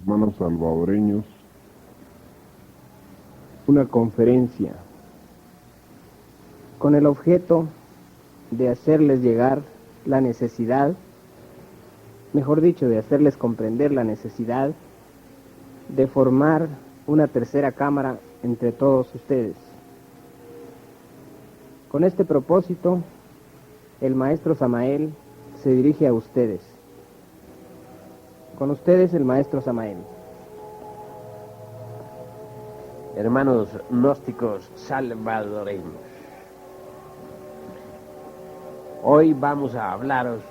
hermanos salvadoreños. Una conferencia con el objeto de hacerles llegar la necesidad, mejor dicho, de hacerles comprender la necesidad de formar una tercera cámara entre todos ustedes. Con este propósito, el maestro Samael se dirige a ustedes. Con ustedes, el maestro Samael. Hermanos gnósticos salvadoreños, hoy vamos a hablaros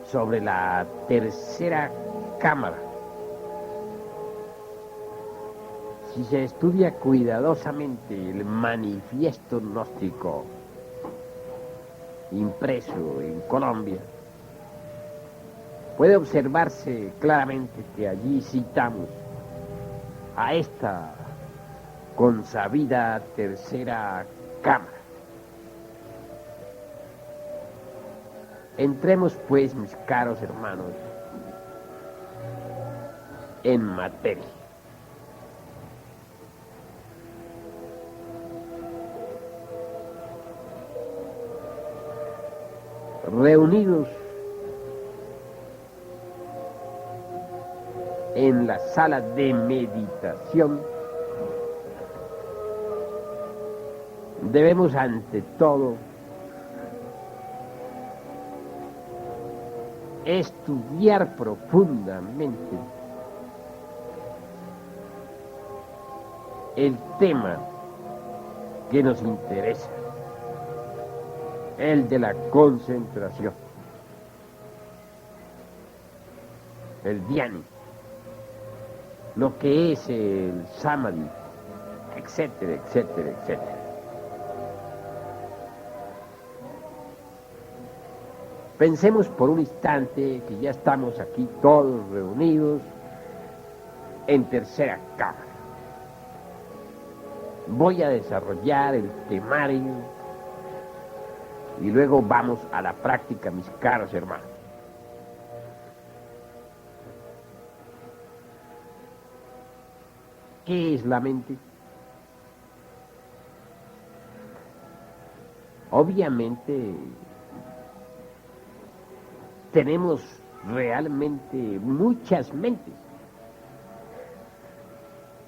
sobre la tercera cámara. Si se estudia cuidadosamente el manifiesto gnóstico impreso en Colombia, puede observarse claramente que allí citamos a esta consabida tercera cámara. Entremos pues, mis caros hermanos, en materia. Reunidos en la sala de meditación, debemos ante todo estudiar profundamente el tema que nos interesa, el de la concentración, el dhyani, lo que es el samadhi, etcétera, etcétera, etcétera. Pensemos por un instante que ya estamos aquí todos reunidos en tercera cámara. Voy a desarrollar el temario y luego vamos a la práctica, mis caros hermanos. ¿Qué es la mente? Obviamente tenemos realmente muchas mentes,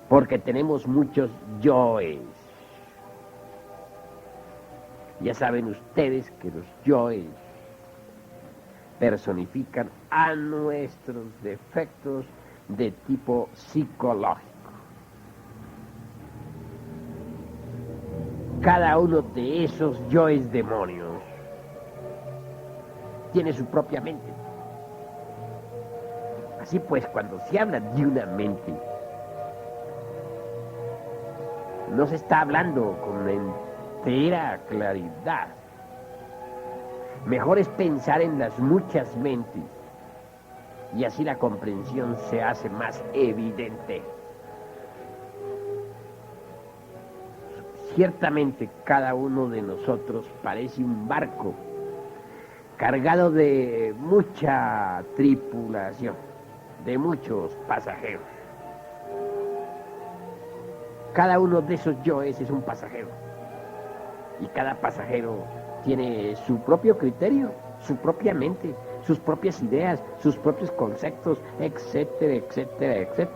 porque tenemos muchos yoes. Ya saben ustedes que los yoes personifican a nuestros defectos de tipo psicológico. Cada uno de esos yoes demonios tiene su propia mente. Así pues, cuando se habla de una mente, no se está hablando con entera claridad. Mejor es pensar en las muchas mentes y así la comprensión se hace más evidente. Ciertamente cada uno de nosotros parece un barco cargado de mucha tripulación, de muchos pasajeros. Cada uno de esos yoes es un pasajero, y cada pasajero tiene su propio criterio, su propia mente, sus propias ideas, sus propios conceptos, etcétera, etcétera, etcétera.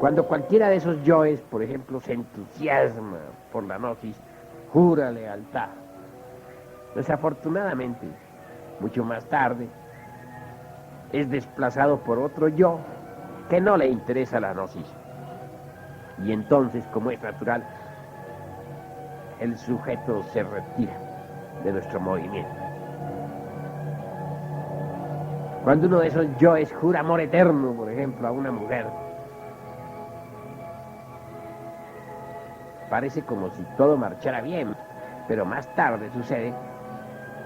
Cuando cualquiera de esos yoes, por ejemplo, se entusiasma por la gnosis, jura lealtad. Desafortunadamente, mucho más tarde, es desplazado por otro yo que no le interesa la gnosis. Y entonces, como es natural, el sujeto se retira de nuestro movimiento. Cuando uno de esos yoes jura amor eterno, por ejemplo, a una mujer, parece como si todo marchara bien, pero más tarde sucede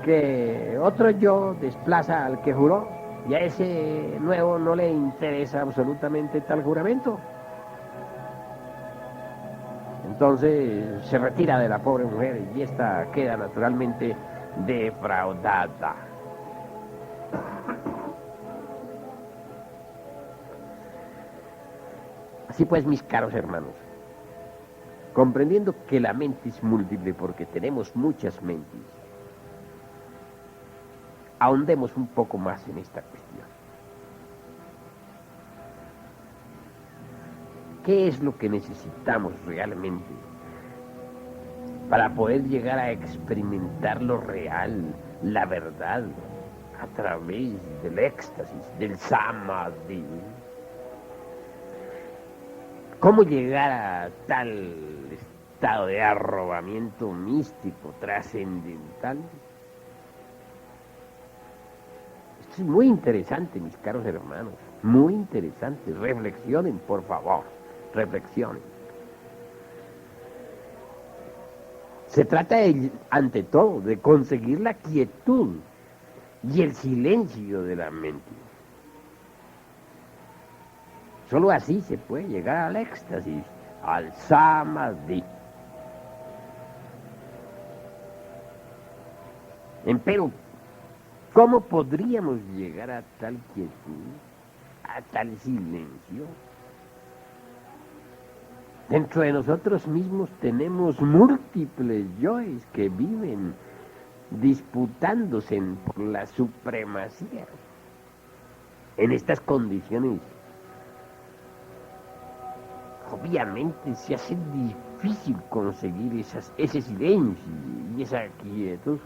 que otro yo desplaza al que juró y a ese nuevo no le interesa absolutamente tal juramento. Entonces se retira de la pobre mujer y ésta queda naturalmente defraudada. Así pues, mis caros hermanos, comprendiendo que la mente es múltiple porque tenemos muchas mentes, ahondemos un poco más en esta cuestión. ¿Qué es lo que necesitamos realmente para poder llegar a experimentar lo real, la verdad, a través del éxtasis, del samadhi? ¿Cómo llegar a tal estado de arrobamiento místico, trascendental? Esto es muy interesante, mis caros hermanos, muy interesante. Reflexionen, por favor, reflexionen. Se trata, ante todo, de conseguir la quietud y el silencio de la mente. Solo así se puede llegar al éxtasis, al samadhi. Empero, ¿cómo podríamos llegar a tal quietud, a tal silencio? Dentro de nosotros mismos tenemos múltiples yoes que viven disputándose por la supremacía. En estas condiciones, obviamente se hace difícil conseguir ese silencio y esa quietud,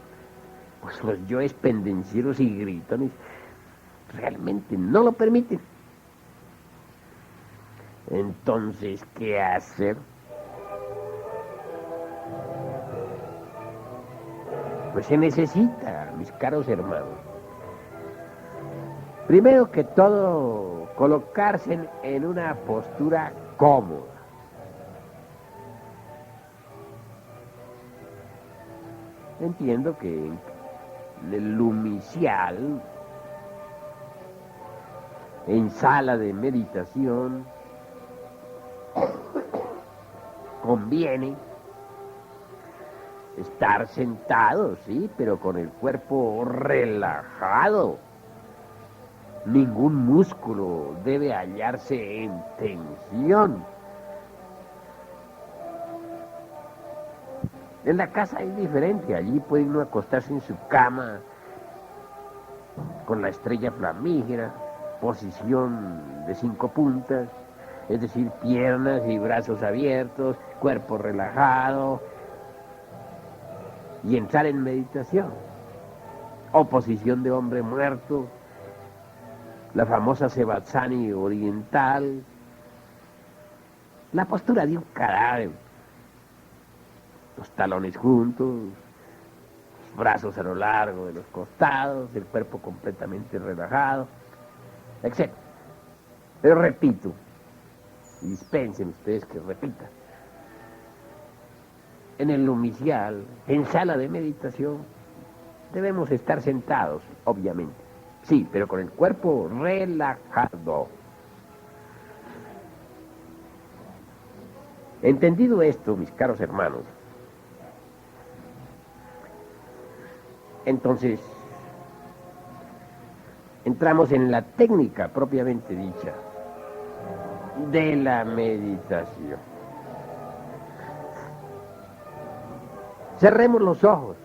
pues los yoes pendencieros y gritones realmente no lo permiten. Entonces, ¿qué hacer? Pues se necesita, mis caros hermanos, primero que todo, colocarse en una postura cómoda. Entiendo que en el lumicial, en sala de meditación, conviene estar sentado, sí, pero con el cuerpo relajado. Ningún músculo debe hallarse en tensión. En la casa es diferente, allí puede uno acostarse en su cama con la estrella flamígera, posición de 5 puntas, es decir, piernas y brazos abiertos, cuerpo relajado, y entrar en meditación. O posición de hombre muerto, la famosa Sebatsani oriental, la postura de un cadáver, los talones juntos, los brazos a lo largo de los costados, el cuerpo completamente relajado, etc. Pero repito, y dispensen ustedes que repita, en el lumicial, en sala de meditación, debemos estar sentados, obviamente. Sí, pero con el cuerpo relajado. Entendido esto, mis caros hermanos, entonces entramos en la técnica propiamente dicha de la meditación. Cerremos los ojos.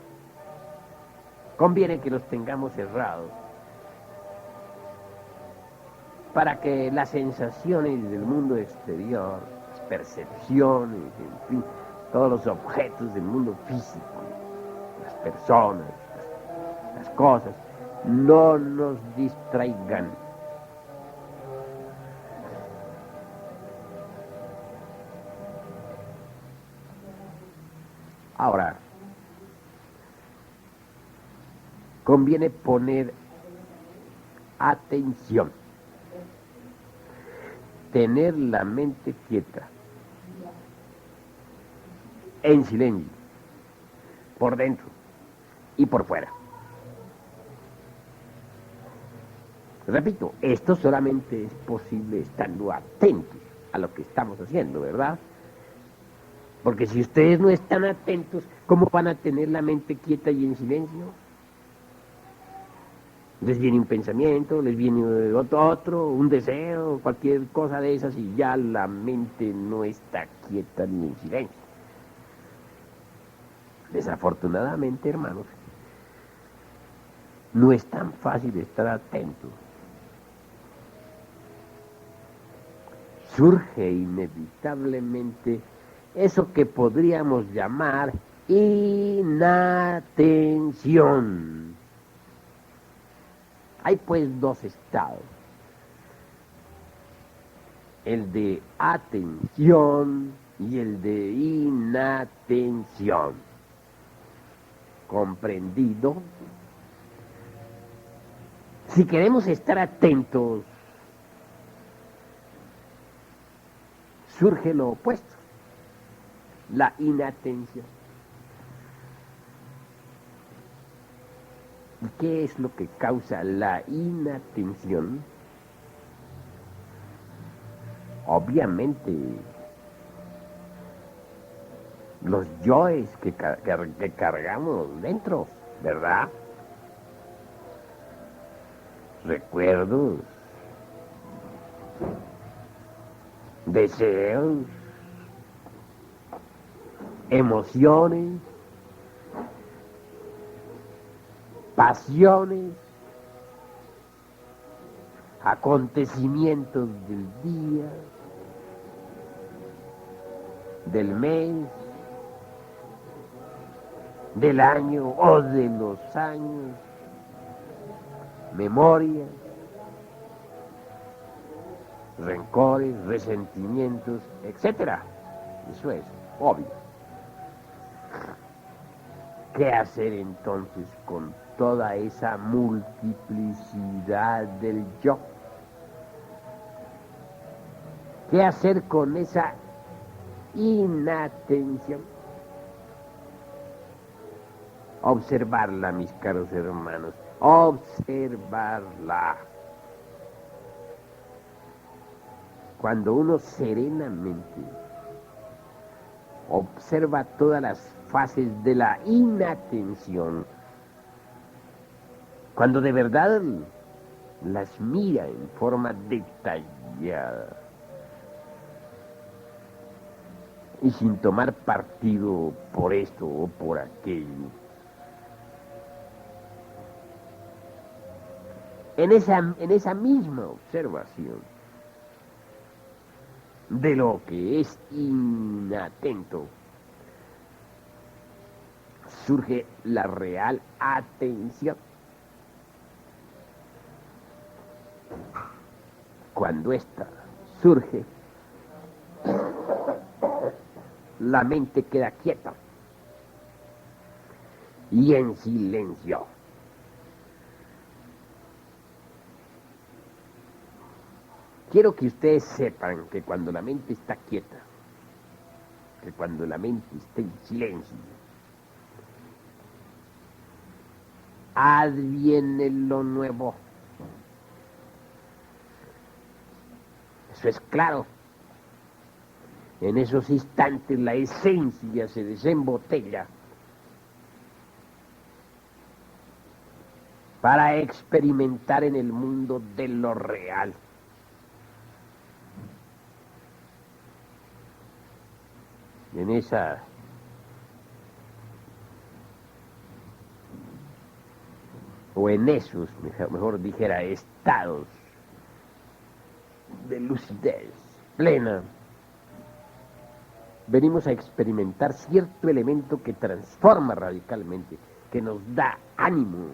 Conviene que los tengamos cerrados para que las sensaciones del mundo exterior, las percepciones, en fin, todos los objetos del mundo físico, las personas, las cosas, no nos distraigan. Ahora, conviene poner atención, tener la mente quieta, en silencio, por dentro y por fuera. Repito, esto solamente es posible estando atentos a lo que estamos haciendo, ¿verdad? Porque si ustedes no están atentos, ¿cómo van a tener la mente quieta y en silencio? Les viene un pensamiento, les viene otro, un deseo, cualquier cosa de esas y ya la mente no está quieta ni en silencio. Desafortunadamente, hermanos, no es tan fácil estar atento. Surge inevitablemente eso que podríamos llamar inatención. Hay pues dos estados, el de atención y el de inatención. ¿Comprendido? Si queremos estar atentos, surge lo opuesto, la inatención. ¿Y qué es lo que causa la inatención? Obviamente, los yoes que cargamos dentro, ¿verdad? Recuerdos, deseos, emociones, pasiones, acontecimientos del día, del mes, del año o de los años, memorias, rencores, resentimientos, etc. Eso es obvio. ¿Qué hacer entonces con toda esa multiplicidad del yo? ¿Qué hacer con esa inatención? Observarla, mis caros hermanos, observarla. Cuando uno serenamente observa todas las fases de la inatención, cuando de verdad las mira en forma detallada y sin tomar partido por esto o por aquello, en esa misma observación de lo que es inatento, surge la real atención. Cuando ésta surge, la mente queda quieta y en silencio. Quiero que ustedes sepan que cuando la mente está quieta, que cuando la mente está en silencio, adviene lo nuevo. Eso es claro. En esos instantes la esencia se desembotella para experimentar en el mundo de lo real. En esa o en esos, mejor dijera, estados de lucidez plena, venimos a experimentar cierto elemento que transforma radicalmente, que nos da ánimo,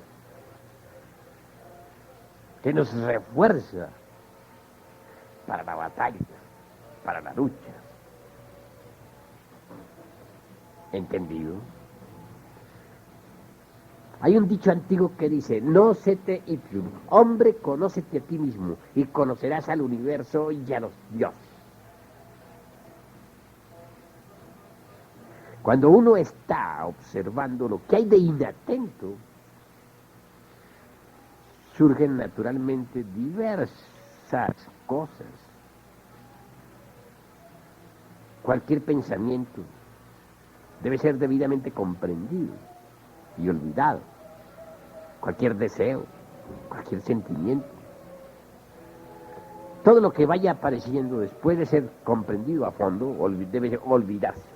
que nos refuerza para la batalla, para la lucha. ¿Entendido? Hay un dicho antiguo que dice, nócete ipsum, hombre, conócete a ti mismo y conocerás al universo y a los dioses. Cuando uno está observando lo que hay de inatento, surgen naturalmente diversas cosas. Cualquier pensamiento debe ser debidamente comprendido y olvidado. Cualquier deseo, cualquier sentimiento. Todo lo que vaya apareciendo después de ser comprendido a fondo debe olvidarse.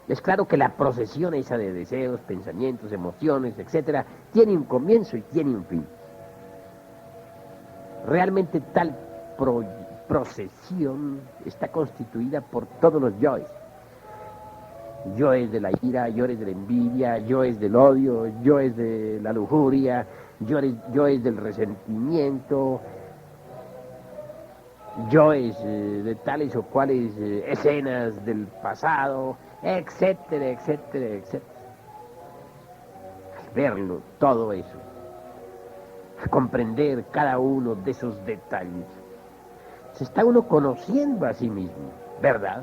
Es claro que la procesión esa de deseos, pensamientos, emociones, etcétera, tiene un comienzo y tiene un fin. Realmente tal procesión está constituida por todos los yoes. Yoes de la ira, yoes de la envidia, yoes del odio, yoes de la lujuria, yoes del resentimiento, yoes de tales o cuales escenas del pasado, etcétera, etcétera, etcétera. Al verlo, todo eso, a comprender cada uno de esos detalles, se está uno conociendo a sí mismo, ¿verdad?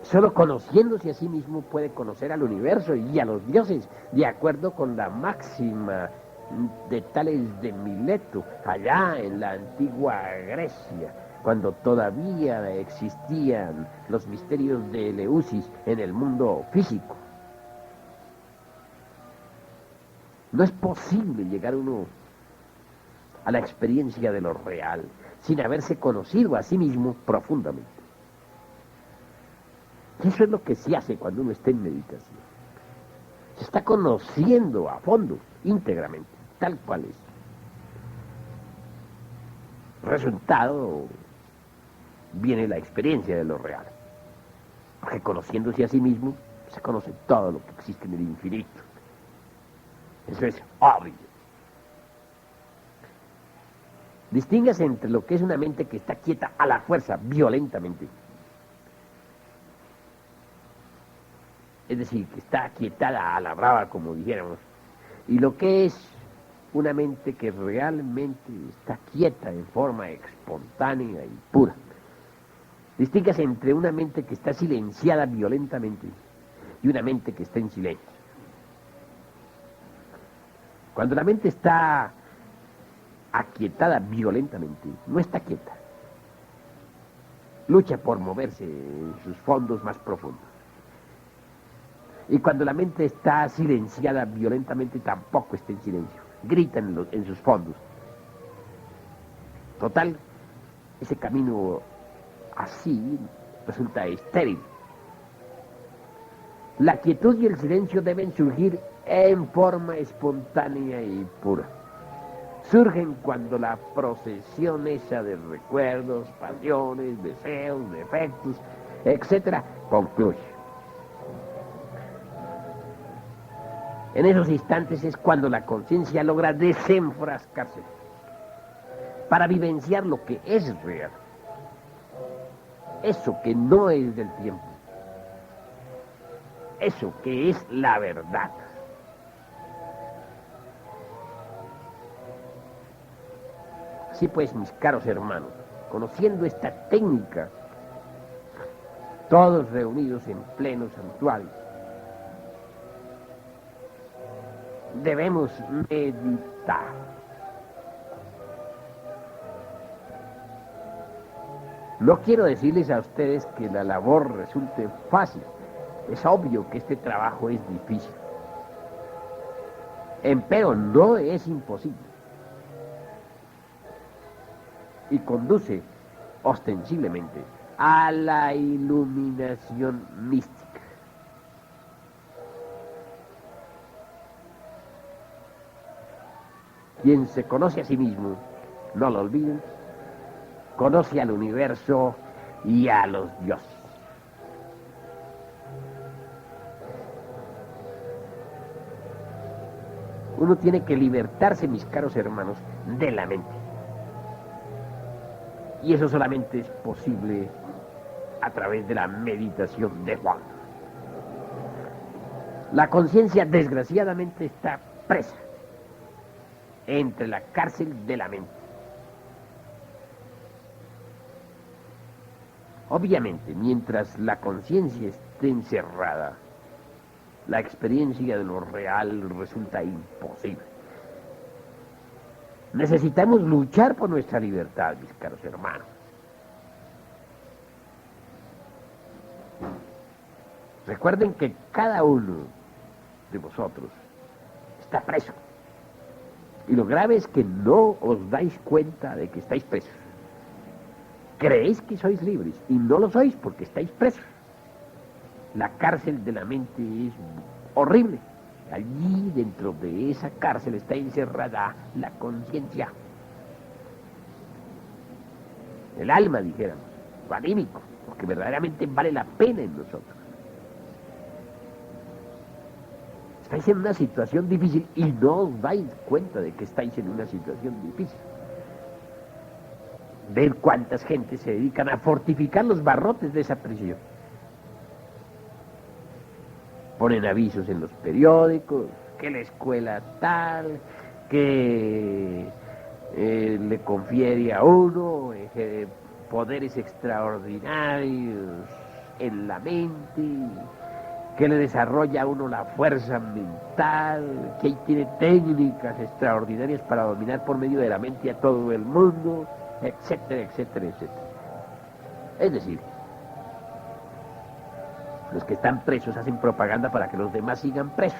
Solo conociéndose a sí mismo puede conocer al universo y a los dioses, de acuerdo con la máxima de Tales de Mileto, allá en la antigua Grecia, cuando todavía existían los misterios de Eleusis en el mundo físico. No es posible llegar uno a la experiencia de lo real sin haberse conocido a sí mismo profundamente. Y eso es lo que se hace cuando uno está en meditación. Se está conociendo a fondo, íntegramente, tal cual es. Resultado viene la experiencia de lo real. Porque conociéndose a sí mismo, se conoce todo lo que existe en el infinito. Eso es obvio. Distínguase entre lo que es una mente que está quieta a la fuerza, violentamente. Es decir, que está quietada a la brava, como dijéramos, y lo que es una mente que realmente está quieta en forma espontánea y pura. Distínguase entre una mente que está silenciada violentamente y una mente que está en silencio. Cuando la mente está aquietada violentamente, no está quieta. Lucha por moverse en sus fondos más profundos. Y cuando la mente está silenciada violentamente, tampoco está en silencio. Grita en sus fondos. Total, ese camino así resulta estéril. La quietud y el silencio deben surgir en forma espontánea y pura. Surgen cuando la procesión esa de recuerdos, pasiones, deseos, defectos, etcétera, concluye. En esos instantes es cuando la conciencia logra desenfrascarse para vivenciar lo que es real, eso que no es del tiempo, eso que es la verdad. Así pues, mis caros hermanos, conociendo esta técnica, todos reunidos en pleno santuario, debemos meditar. No quiero decirles a ustedes que la labor resulte fácil. Es obvio que este trabajo es difícil. Empero no es imposible. Y conduce ostensiblemente a la iluminación mística. Quien se conoce a sí mismo, no lo olviden, conoce al universo y a los dioses. Uno tiene que libertarse, mis caros hermanos, de la mente. Y eso solamente es posible a través de la meditación de Juan. La conciencia, desgraciadamente, está presa entre la cárcel de la mente. Obviamente, mientras la conciencia esté encerrada, la experiencia de lo real resulta imposible. Necesitamos luchar por nuestra libertad, mis caros hermanos. Recuerden que cada uno de vosotros está preso. Y lo grave es que no os dais cuenta de que estáis presos. Creéis que sois libres y no lo sois porque estáis presos. La cárcel de la mente es horrible. Allí dentro de esa cárcel está encerrada la conciencia. El alma, dijéramos, lo anímico, lo que verdaderamente vale la pena en nosotros. Estáis en una situación difícil y no os dais cuenta de que estáis en una situación difícil. Ver cuántas gentes se dedican a fortificar los barrotes de esa prisión. Ponen avisos en los periódicos, que la escuela tal, que le confiere a uno poderes extraordinarios en la mente, que le desarrolla a uno la fuerza mental, que ahí tiene técnicas extraordinarias para dominar por medio de la mente a todo el mundo, etcétera, etcétera, etcétera. Es decir, los que están presos hacen propaganda para que los demás sigan presos.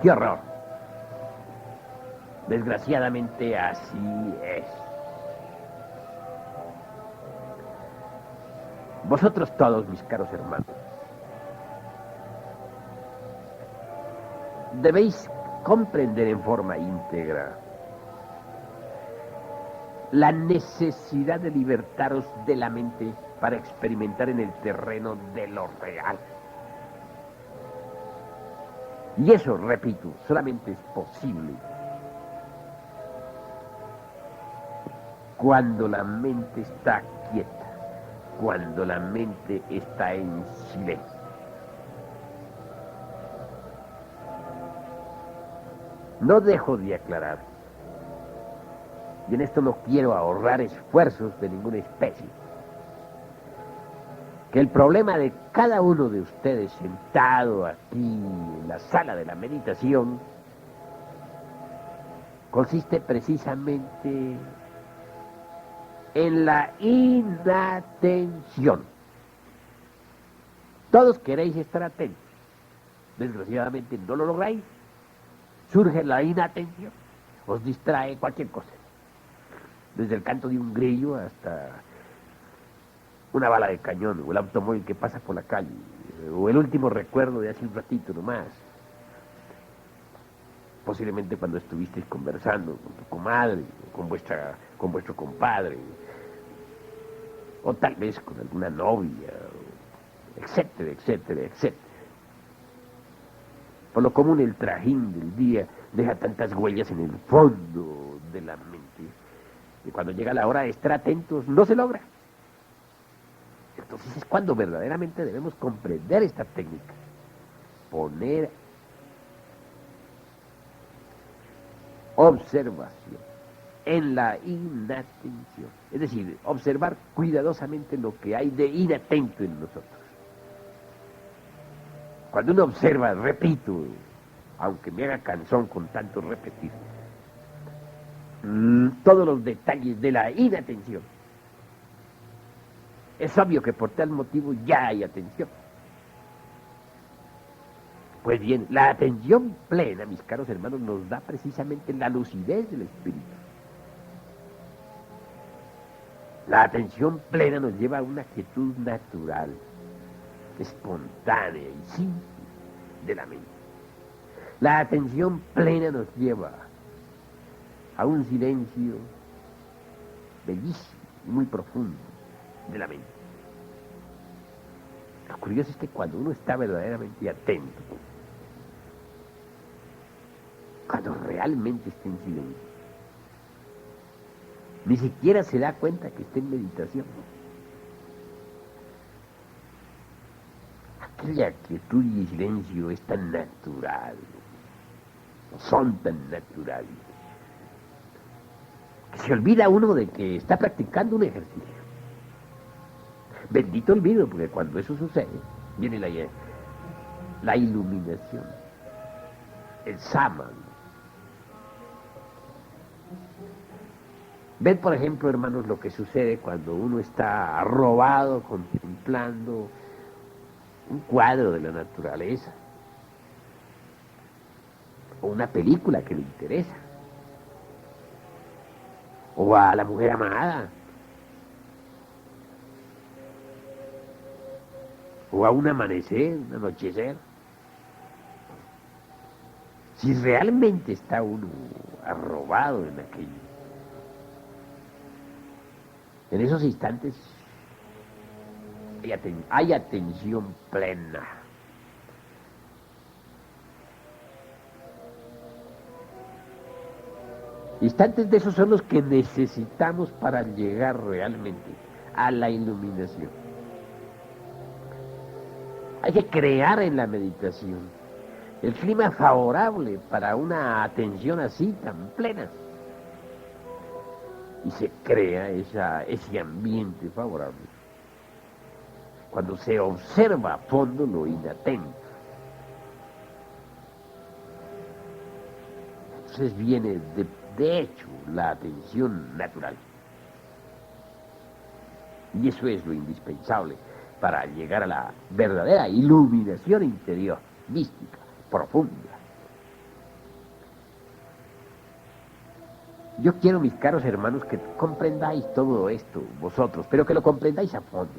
¡Qué horror! Desgraciadamente así es. Vosotros todos, mis caros hermanos, debéis comprender en forma íntegra la necesidad de libertaros de la mente para experimentar en el terreno de lo real. Y eso, repito, solamente es posible cuando la mente está quieta, cuando la mente está en silencio. No dejo de aclarar, y en esto no quiero ahorrar esfuerzos de ninguna especie, que el problema de cada uno de ustedes sentado aquí en la sala de la meditación consiste precisamente en la inatención. Todos queréis estar atentos, desgraciadamente no lo lográis, surge la inatención, os distrae cualquier cosa, desde el canto de un grillo hasta una bala de cañón, o el automóvil que pasa por la calle, o el último recuerdo de hace un ratito nomás, posiblemente cuando estuvisteis conversando con tu comadre, con vuestro compadre, o tal vez con alguna novia, etcétera, etcétera, etcétera. Por lo común el trajín del día deja tantas huellas en el fondo de la mente, y cuando llega la hora de estar atentos no se logra. Entonces es cuando verdaderamente debemos comprender esta técnica, poner observación en la inatención, es decir, observar cuidadosamente lo que hay de inatento en nosotros. Cuando uno observa, repito, aunque me haga cansón con tanto repetir, todos los detalles de la inatención, es obvio que por tal motivo ya hay atención. Pues bien, la atención plena, mis caros hermanos, nos da precisamente la lucidez del espíritu. La atención plena nos lleva a una quietud natural, espontánea y simple de la mente. La atención plena nos lleva a un silencio bellísimo y muy profundo de la mente. Lo curioso es que cuando uno está verdaderamente atento, cuando realmente está en silencio, ni siquiera se da cuenta que está en meditación. Aquella quietud y silencio es tan natural, son tan naturales, que se olvida uno de que está practicando un ejercicio. Bendito olvido, porque cuando eso sucede, viene la iluminación, el Saman. Ven, por ejemplo, hermanos, lo que sucede cuando uno está arrobado contemplando un cuadro de la naturaleza. o una película que le interesa, o a la mujer amada, o a un amanecer, un anochecer. Si realmente está uno arrobado en aquello, en esos instantes hay atención plena. Instantes de esos son los que necesitamos para llegar realmente a la iluminación. Hay que crear en la meditación el clima favorable para una atención así tan plena. Y se crea ese ambiente favorable cuando se observa a fondo lo inatento. Entonces viene de hecho la atención natural. Y eso es lo indispensable para llegar a la verdadera iluminación interior, mística, profunda. Yo quiero, mis caros hermanos, que comprendáis todo esto vosotros, pero que lo comprendáis a fondo.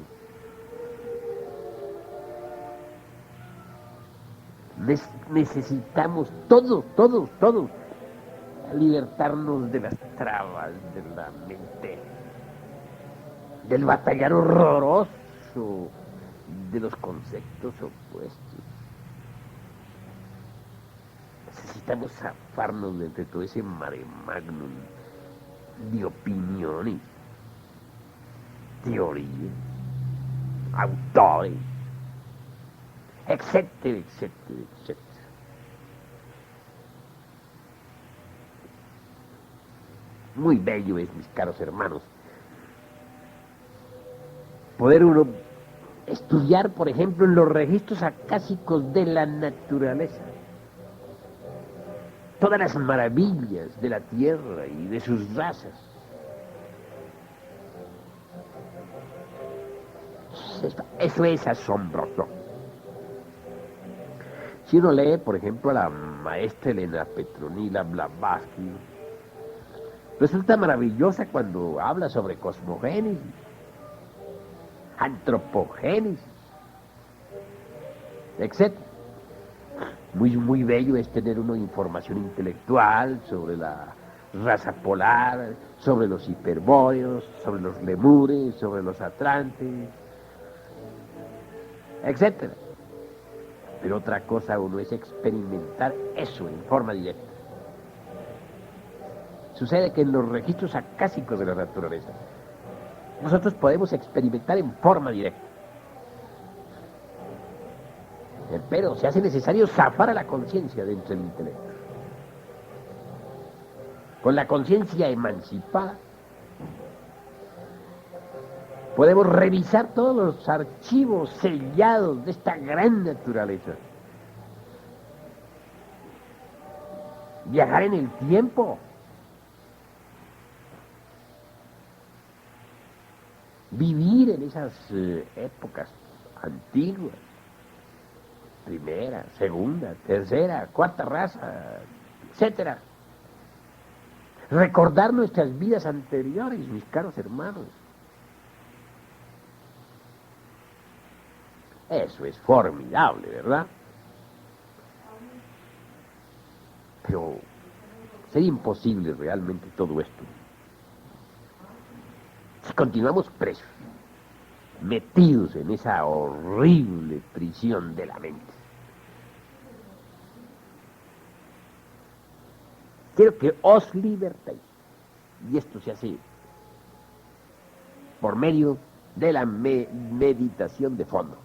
Necesitamos todos, libertarnos de las trabas de la mente, del batallar horroroso de los conceptos opuestos. Necesitamos zafarnos de entre todo ese mare magnum de opiniones, teorías, autores, etcétera, etcétera, etcétera. Muy bello es, mis caros hermanos, poder uno estudiar, por ejemplo, en los registros acásicos de la naturaleza todas las maravillas de la tierra y de sus razas. Eso es asombroso. Si uno lee, por ejemplo, a la maestra Elena Petronila Blavatsky, resulta maravillosa cuando habla sobre cosmogénesis, antropogénesis, etc. Muy bello es tener una información intelectual sobre la raza polar, sobre los hiperbóreos, sobre los lemures, sobre los atlantes, etc. Pero otra cosa uno es experimentar eso en forma directa. Sucede que en los registros acásicos de la naturaleza, nosotros podemos experimentar en forma directa. Pero se hace necesario zafar a la conciencia dentro del intelecto. Con la conciencia emancipada, podemos revisar todos los archivos sellados de esta gran naturaleza. Viajar en el tiempo. Vivir en esas épocas antiguas. Primera, segunda, tercera, cuarta raza, etcétera. Recordar nuestras vidas anteriores, mis caros hermanos. Eso es formidable, ¿verdad? Pero sería imposible realmente todo esto si continuamos presos, metidos en esa horrible prisión de la mente. Quiero que os libertéis. Y esto se hace por medio de la meditación de fondo.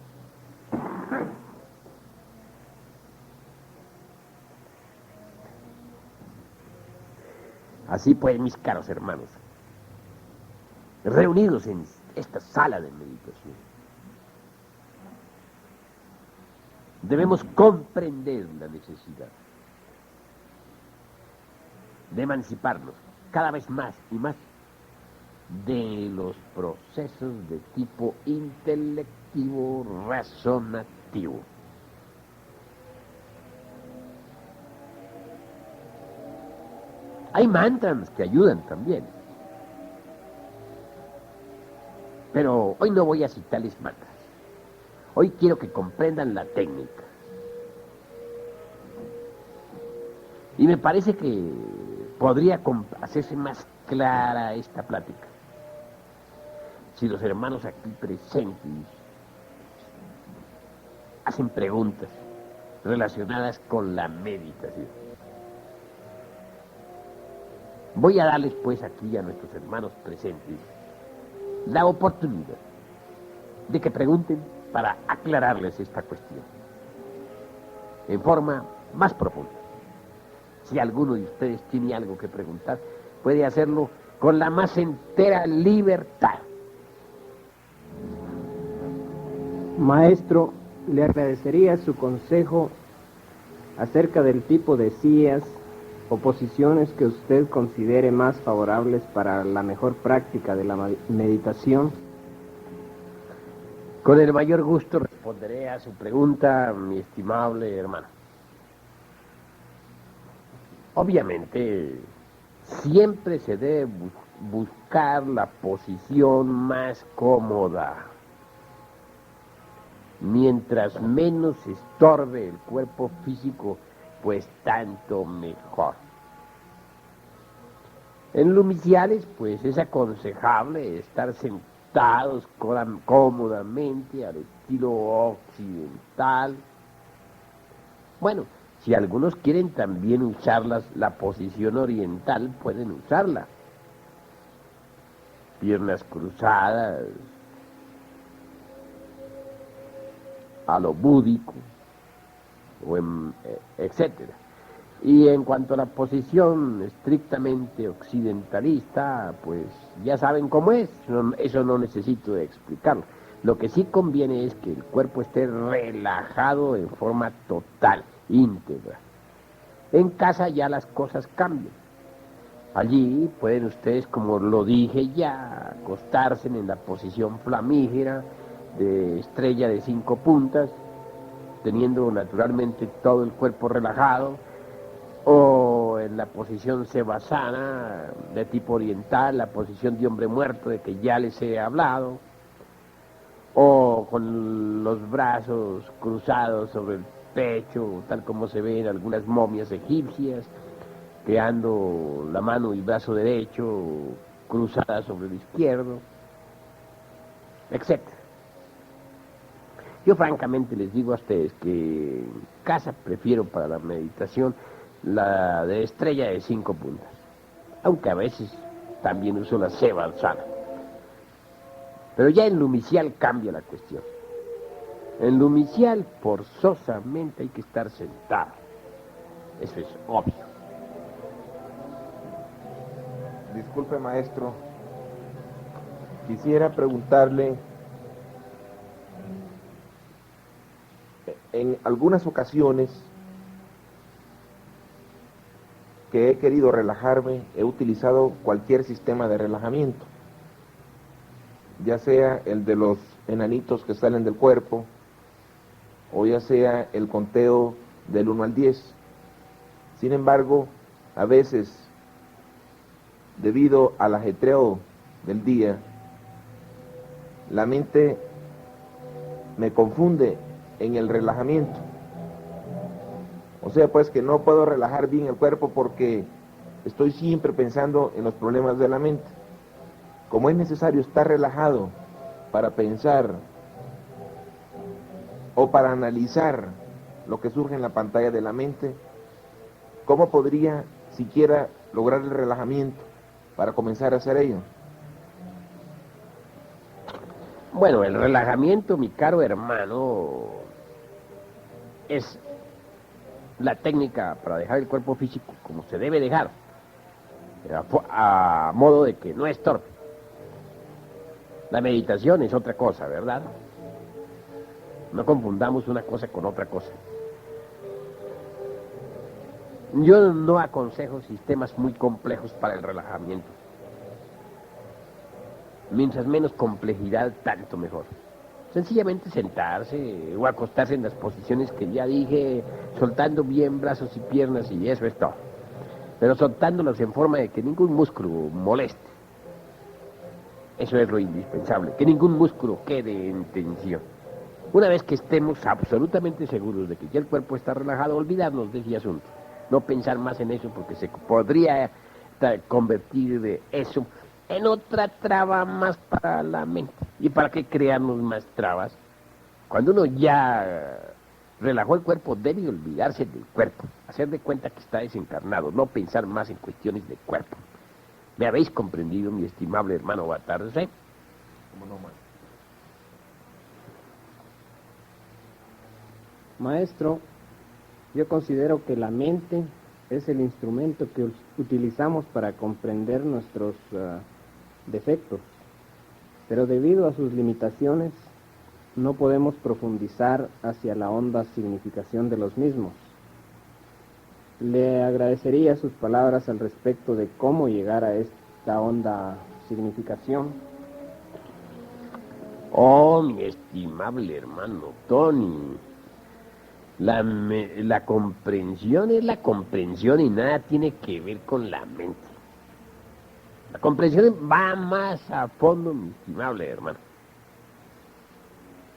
Así pues, mis caros hermanos, reunidos en esta sala de meditación, debemos comprender la necesidad de emanciparnos cada vez más y más de los procesos de tipo intelectivo razonativo. Hay mantras que ayudan también. Pero hoy no voy a citarles mantras. Hoy quiero que comprendan la técnica. Y me parece que podría hacerse más clara esta plática si los hermanos aquí presentes hacen preguntas relacionadas con la meditación. Voy a darles pues aquí a nuestros hermanos presentes la oportunidad de que pregunten para aclararles esta cuestión en forma más profunda. Si alguno de ustedes tiene algo que preguntar, puede hacerlo con la más entera libertad. Maestro, le agradecería su consejo acerca del tipo de sillas o posiciones que usted considere más favorables para la mejor práctica de la meditación. Con el mayor gusto responderé a su pregunta, mi estimable hermano. Obviamente, siempre se debe buscar la posición más cómoda. Mientras menos estorbe el cuerpo físico, pues tanto mejor. En lo iniciales, pues es aconsejable estar sentados cómodamente al estilo occidental. Bueno, si algunos quieren también usar la posición oriental, pueden usarla. Piernas cruzadas, a lo búdico, etcétera. Y en cuanto a la posición estrictamente occidentalista, pues ya saben cómo es, eso no necesito de explicarlo. Lo que sí conviene es que el cuerpo esté relajado en forma total, íntegra. En casa ya las cosas cambian. Allí pueden ustedes, como lo dije ya, acostarse en la posición flamígera de estrella de 5 puntas, teniendo naturalmente todo el cuerpo relajado, o en la posición sevasana de tipo oriental, la posición de hombre muerto de que ya les he hablado, o con los brazos cruzados sobre el pecho, tal como se ve en algunas momias egipcias, quedando la mano y brazo derecho cruzada sobre el izquierdo, etc. Yo francamente les digo a ustedes que en casa prefiero para la meditación la de estrella de 5 puntas, aunque a veces también uso la sevasana. Pero ya en lo inicial cambia la cuestión. En lo inicial forzosamente hay que estar sentado. Eso es obvio. Disculpe, maestro. Quisiera preguntarle, en algunas ocasiones que he querido relajarme, he utilizado cualquier sistema de relajamiento, ya sea el de los enanitos que salen del cuerpo, o ya sea el conteo del 1 al 10. Sin embargo, a veces, debido al ajetreo del día, la mente me confunde en el relajamiento. O sea, pues que no puedo relajar bien el cuerpo porque estoy siempre pensando en los problemas de la mente. Como es necesario estar relajado para pensar o para analizar lo que surge en la pantalla de la mente, ¿cómo podría siquiera lograr el relajamiento para comenzar a hacer ello? Bueno, el relajamiento, mi caro hermano, es la técnica para dejar el cuerpo físico como se debe dejar, a modo de que no estorbe. La meditación es otra cosa, ¿verdad? No confundamos una cosa con otra cosa. Yo no aconsejo sistemas muy complejos para el relajamiento. Mientras menos complejidad, tanto mejor. Sencillamente sentarse o acostarse en las posiciones que ya dije, soltando bien brazos y piernas, y eso es todo. pero soltándolos en forma de que ningún músculo moleste. Eso es lo indispensable, que ningún músculo quede en tensión. Una vez que estemos absolutamente seguros de que ya el cuerpo está relajado, olvidarnos de ese asunto. No pensar más en eso porque se podría convertir de eso en otra traba más para la mente. ¿Y para qué crearnos más trabas? Cuando uno ya relajó el cuerpo, debe olvidarse del cuerpo, hacer de cuenta que está desencarnado, no pensar más en cuestiones de cuerpo. ¿Me habéis comprendido, mi estimable hermano Batarse? ¿Cómo no, maestro? Maestro, yo considero que la mente es el instrumento que utilizamos para comprender nuestros defectos, pero debido a sus limitaciones no podemos profundizar hacia la honda significación de los mismos. Le agradecería sus palabras al respecto de cómo llegar a esta honda significación. Oh, mi estimable hermano Tony, la comprensión es la comprensión y nada tiene que ver con la mente. La comprensión va más a fondo, mi estimable hermano.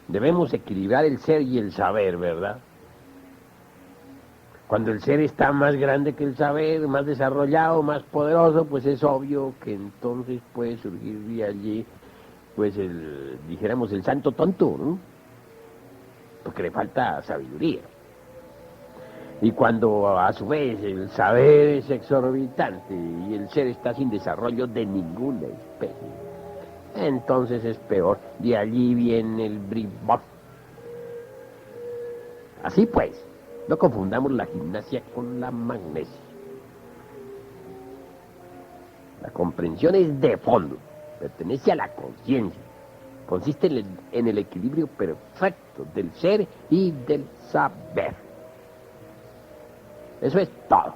Debemos equilibrar el ser y el saber, ¿verdad? Cuando el ser está más grande que el saber, más desarrollado, más poderoso, pues es obvio que entonces puede surgir de allí, pues dijéramos, el santo tonto, ¿no? Porque le falta sabiduría. Y cuando a su vez el saber es exorbitante y el ser está sin desarrollo de ninguna especie, entonces es peor. De allí viene el bribón. Así pues, no confundamos la gimnasia con la magnesia. La comprensión es de fondo, pertenece a la conciencia. Consiste en el equilibrio perfecto del ser y del saber. Eso es todo.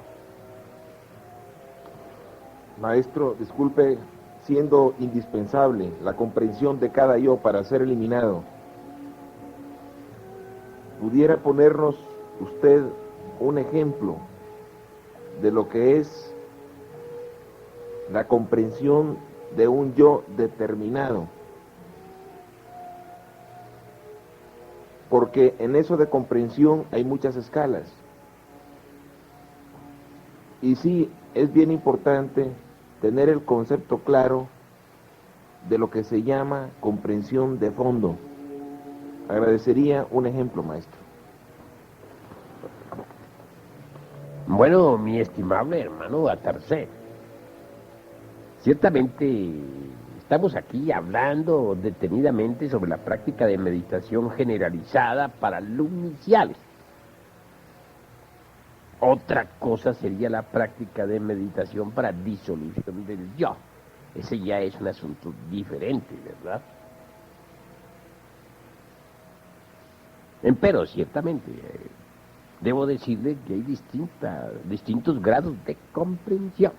Maestro, disculpe, siendo indispensable la comprensión de cada yo para ser eliminado, ¿pudiera ponernos usted un ejemplo de lo que es la comprensión de un yo determinado? Porque en eso de comprensión hay muchas escalas. Y sí, es bien importante tener el concepto claro de lo que se llama comprensión de fondo. Agradecería un ejemplo, maestro. Bueno, mi estimable hermano Atarcé, ciertamente estamos aquí hablando detenidamente sobre la práctica de meditación generalizada para lumiciales. Otra cosa sería la práctica de meditación para disolución del yo. Ese ya es un asunto diferente, ¿verdad? Pero ciertamente, debo decirle que hay distintos grados de comprensión.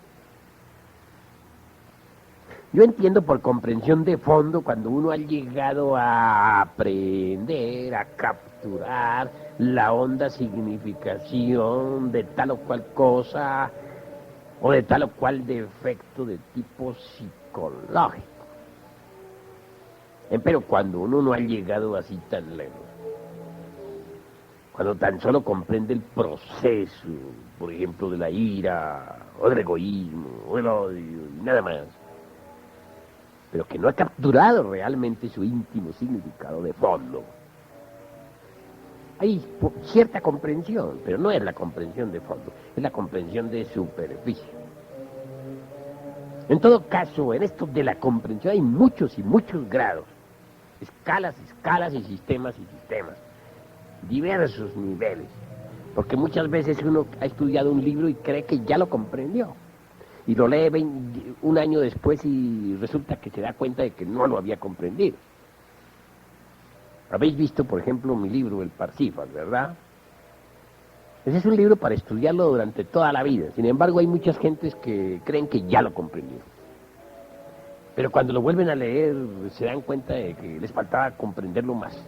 Yo entiendo por comprensión de fondo cuando uno ha llegado a aprender, a capturar la honda significación de tal o cual cosa o de tal o cual defecto de tipo psicológico. Pero cuando uno no ha llegado así tan lejos, cuando tan solo comprende el proceso, por ejemplo, de la ira, o del egoísmo, o el odio, y nada más, pero que no ha capturado realmente su íntimo significado de fondo. Hay cierta comprensión, pero no es la comprensión de fondo, es la comprensión de superficie. En todo caso, en esto de la comprensión hay muchos y muchos grados, escalas y sistemas, diversos niveles, porque muchas veces uno ha estudiado un libro y cree que ya lo comprendió, y lo lee un año después y resulta que se da cuenta de que no lo había comprendido. Habéis visto, por ejemplo, mi libro, El Parsifal, ¿verdad? Ese es un libro para estudiarlo durante toda la vida. Sin embargo, hay muchas gentes que creen que ya lo comprendieron. Pero cuando lo vuelven a leer, se dan cuenta de que les faltaba comprenderlo más.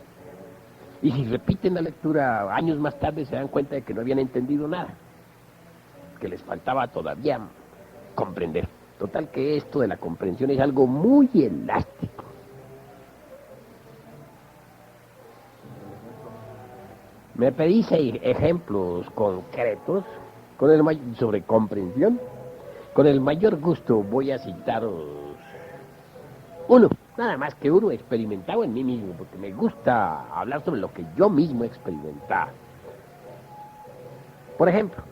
Y si repiten la lectura años más tarde, se dan cuenta de que no habían entendido nada. que les faltaba todavía comprender. Total que esto de la comprensión es algo muy elástico. Me pedís ejemplos concretos sobre comprensión. Con el mayor gusto voy a citaros uno, nada más que uno experimentado en mí mismo, porque me gusta hablar sobre lo que yo mismo he experimentado. Por ejemplo,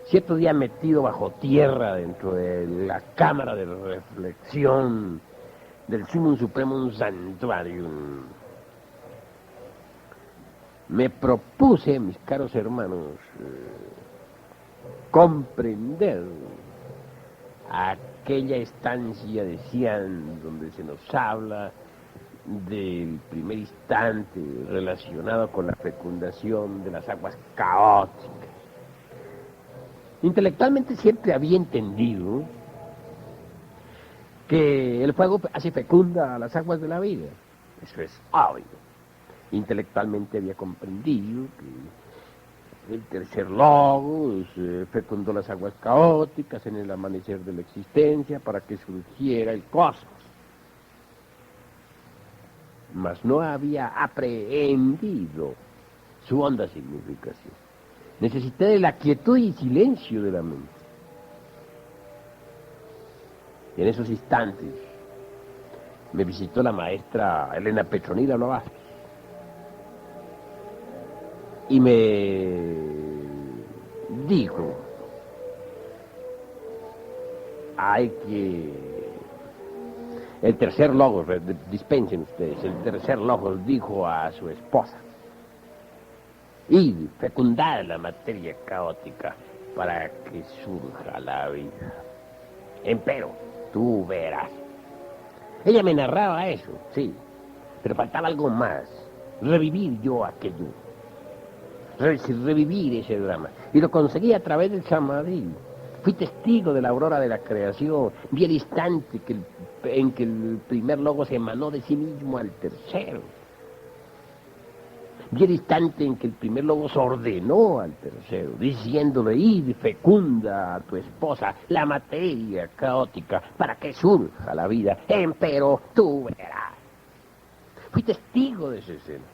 cierto día metido bajo tierra dentro de la cámara de reflexión del Sumum Supremum Sanctuarium, me propuse, mis caros hermanos, comprender aquella estancia de Xi'an donde se nos habla del primer instante relacionado con la fecundación de las aguas caóticas. Intelectualmente siempre había entendido que el fuego hace fecunda a las aguas de la vida. Eso es obvio. Intelectualmente había comprendido que el tercer logos fecundó las aguas caóticas en el amanecer de la existencia para que surgiera el cosmos. Mas no había aprehendido su honda significación. Necesité de la quietud y silencio de la mente. Y en esos instantes me visitó la maestra Elena Petronila Blavatsky y me dijo, hay que... El tercer logos, dispensen ustedes, el tercer logos dijo a su esposa, y fecundar la materia caótica para que surja la vida. Empero, tú verás. Ella me narraba eso, sí, pero faltaba algo más, revivir yo aquello, revivir ese drama, y lo conseguí a través del Samadhi. Fui testigo de la aurora de la creación, vi el instante en que el primer logo se emanó de sí mismo al tercero. Vi el instante en que el primer logo se ordenó al tercero, diciéndole, id fecunda a tu esposa la materia caótica para que surja la vida, empero tú verás. Fui testigo de esa escena.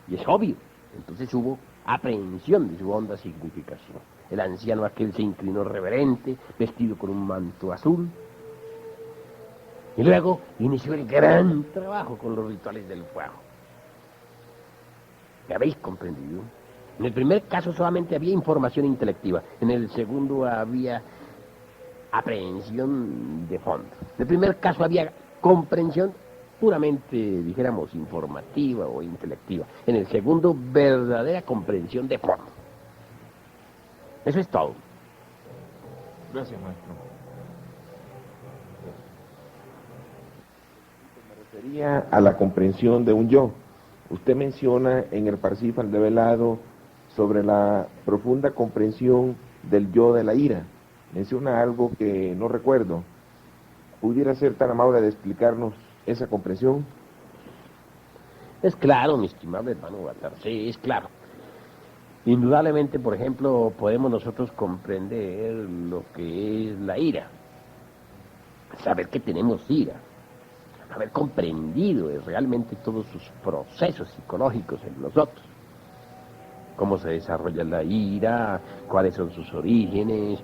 Y es obvio, entonces hubo aprehensión de su honda significación. El anciano aquel se inclinó reverente, vestido con un manto azul, y luego inició el gran trabajo con los rituales del fuego. ¿Me habéis comprendido? En el primer caso solamente había información intelectiva, en el segundo había aprehensión de fondo. En el primer caso había comprensión puramente, dijéramos, informativa o intelectiva. En el segundo, verdadera comprensión de fondo. Eso es todo. Gracias, maestro. Me refería a la comprensión de un yo. Usted menciona en el Parsifal develado sobre la profunda comprensión del yo de la ira. Menciona algo que no recuerdo. ¿Pudiera ser tan amable de explicarnos esa comprensión? Es claro, mi estimable hermano Baltar, sí, es claro. Indudablemente, por ejemplo, podemos nosotros comprender lo que es la ira, saber que tenemos ira, haber comprendido realmente todos sus procesos psicológicos en nosotros, cómo se desarrolla la ira, cuáles son sus orígenes,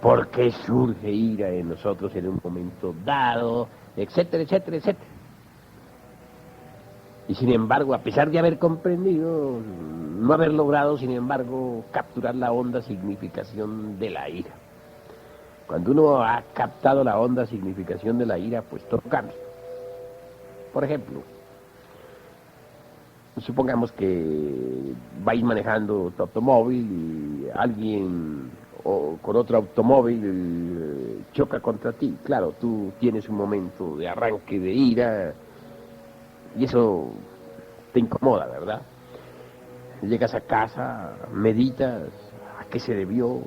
por qué surge ira en nosotros en un momento dado, etcétera, etcétera, etcétera. Y sin embargo, a pesar de haber comprendido, no haber logrado, sin embargo, capturar la honda significación de la ira. Cuando uno ha captado la honda significación de la ira, pues todo cambia. Por ejemplo, supongamos que vais manejando tu automóvil y alguien con otro automóvil choca contra ti. Claro, tú tienes un momento de arranque de ira y eso te incomoda, ¿verdad? Llegas a casa, meditas a qué se debió,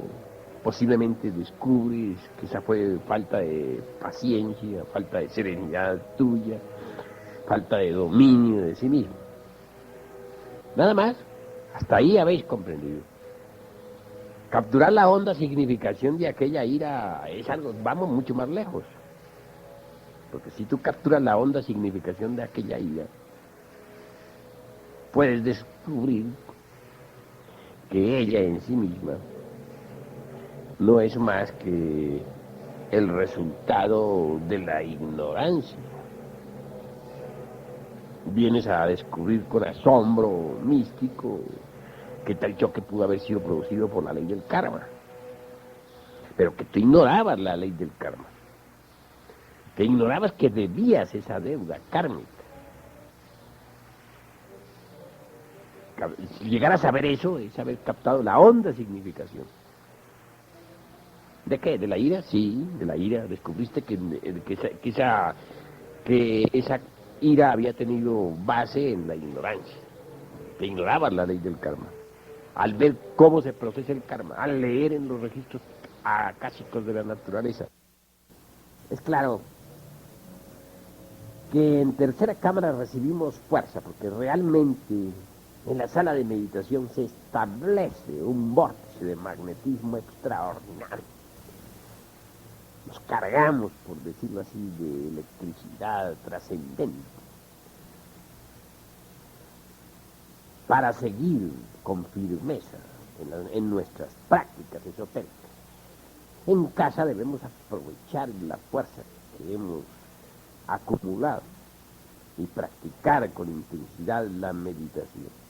posiblemente descubres que esa fue falta de paciencia, falta de serenidad tuya, falta de dominio de sí mismo. Nada más, hasta ahí habéis comprendido. Capturar la honda significación de aquella ira es algo, vamos mucho más lejos. Porque si tú capturas la honda significación de aquella ira, puedes descubrir que ella en sí misma no es más que el resultado de la ignorancia. Vienes a descubrir con asombro místico que tal choque pudo haber sido producido por la ley del karma, pero que tú ignorabas la ley del karma, que ignorabas que debías esa deuda kármica. Llegar a saber eso es haber captado la honda significación. ¿De qué? ¿De la ira? Sí, de la ira. Descubriste que esa ira había tenido base en la ignorancia, que ignorabas la ley del karma. Al ver cómo se procesa el karma, al leer en los registros akáshicos de la naturaleza. Es claro que en tercera cámara recibimos fuerza, porque realmente en la sala de meditación se establece un vórtice de magnetismo extraordinario. Nos cargamos, por decirlo así, de electricidad trascendente para seguir con firmeza en nuestras prácticas esotéricas. En casa debemos aprovechar la fuerza que hemos acumulado y practicar con intensidad la meditación.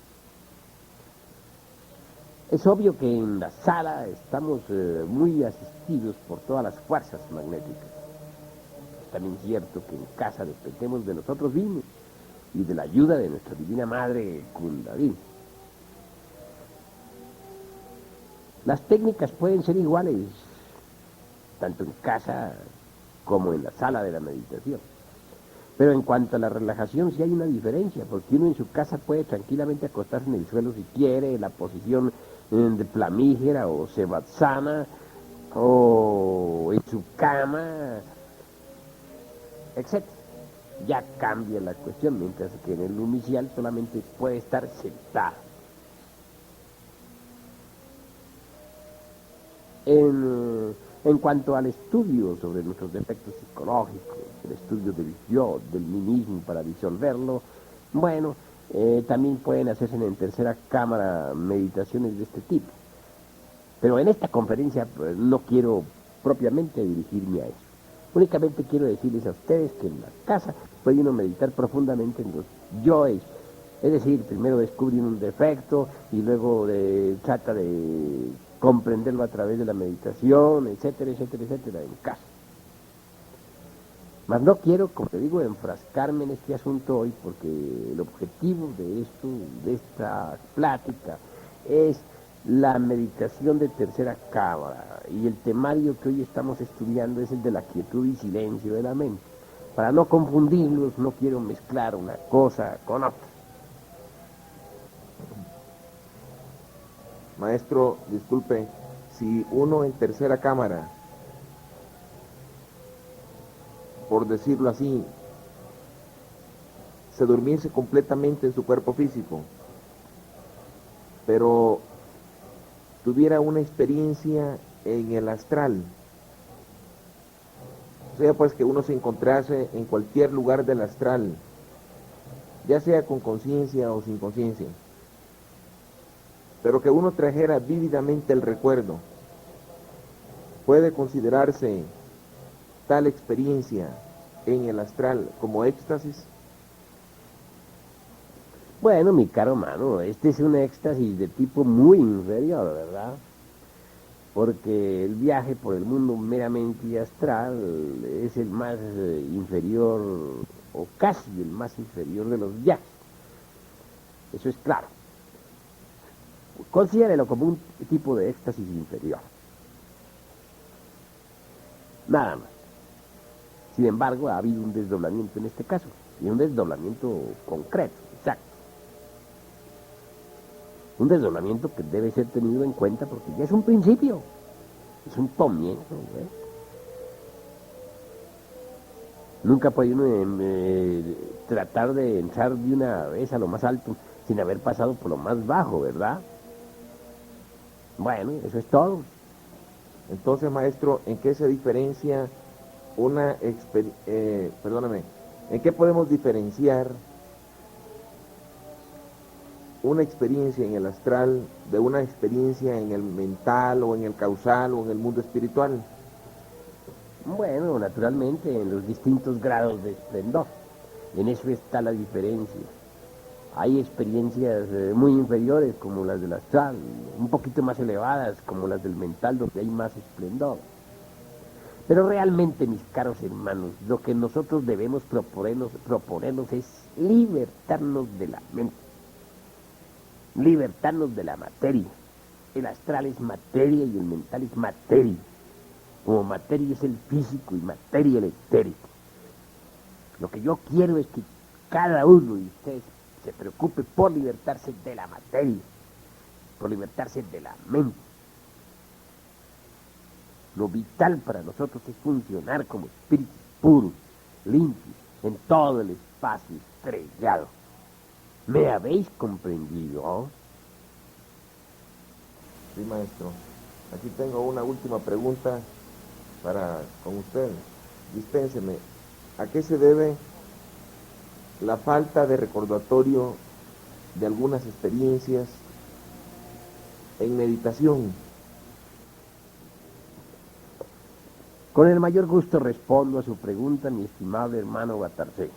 Es obvio que en la sala estamos muy asistidos por todas las fuerzas magnéticas. Es también cierto que en casa dependemos de nosotros mismos y de la ayuda de nuestra divina madre Kundalini. Las técnicas pueden ser iguales, tanto en casa como en la sala de la meditación. Pero en cuanto a la relajación sí hay una diferencia, porque uno en su casa puede tranquilamente acostarse en el suelo si quiere, en la posición de flamígera o sevasana, o en su cama, etc. Ya cambia la cuestión, mientras que en el inicial solamente puede estar sentado. En cuanto al estudio sobre nuestros defectos psicológicos, el estudio del yo, del mí mismo para disolverlo, bueno, también pueden hacerse en tercera cámara meditaciones de este tipo. Pero en esta conferencia pues, no quiero propiamente dirigirme a eso. Únicamente quiero decirles a ustedes que en la casa puede uno meditar profundamente en los yoes. Es decir, primero descubre un defecto y luego trata de comprenderlo a través de la meditación, etcétera, etcétera, etcétera, en casa. Mas no quiero, como te digo, enfrascarme en este asunto hoy, porque el objetivo de esto, de esta plática, es la meditación de tercera cámara, y el temario que hoy estamos estudiando es el de la quietud y silencio de la mente. Para no confundirlos, no quiero mezclar una cosa con otra. Maestro, disculpe, si uno en tercera cámara, por decirlo así, se durmiese completamente en su cuerpo físico, pero tuviera una experiencia en el astral, o sea, pues que uno se encontrase en cualquier lugar del astral, ya sea con conciencia o sin conciencia, pero que uno trajera vívidamente el recuerdo, ¿puede considerarse tal experiencia en el astral como éxtasis? Bueno, mi caro mano, este es un éxtasis de tipo muy inferior, ¿verdad? Porque el viaje por el mundo meramente astral es el más inferior, o casi el más inferior de los viajes. Eso es claro. Considérelo como un tipo de éxtasis inferior. Nada más. Sin embargo, ha habido un desdoblamiento en este caso, y un desdoblamiento concreto, exacto. Un desdoblamiento que debe ser tenido en cuenta porque ya es un principio, es un comienzo, ¿eh? Nunca puede uno tratar de entrar de una vez a lo más alto sin haber pasado por lo más bajo, ¿verdad? Bueno, eso es todo. Entonces, maestro, ¿en qué se diferencia perdóname, ¿en qué podemos diferenciar una experiencia en el astral de una experiencia en el mental o en el causal o en el mundo espiritual? Bueno, naturalmente, en los distintos grados de esplendor. En eso está la diferencia. Hay experiencias muy inferiores como las del astral, un poquito más elevadas como las del mental, donde hay más esplendor. Pero realmente, mis caros hermanos, lo que nosotros debemos proponernos es libertarnos de la mente, libertarnos de la materia. El astral es materia y el mental es materia. Como materia es el físico y materia el etérico. Lo que yo quiero es que cada uno de ustedes se preocupe por libertarse de la materia, por libertarse de la mente. Lo vital para nosotros es funcionar como espíritus puros, limpios, en todo el espacio estrellado. ¿Me habéis comprendido? Sí, maestro. Aquí tengo una última pregunta con usted. Dispénseme. ¿A qué se debe la falta de recordatorio de algunas experiencias en meditación? Con el mayor gusto respondo a su pregunta, mi estimado hermano Batarse.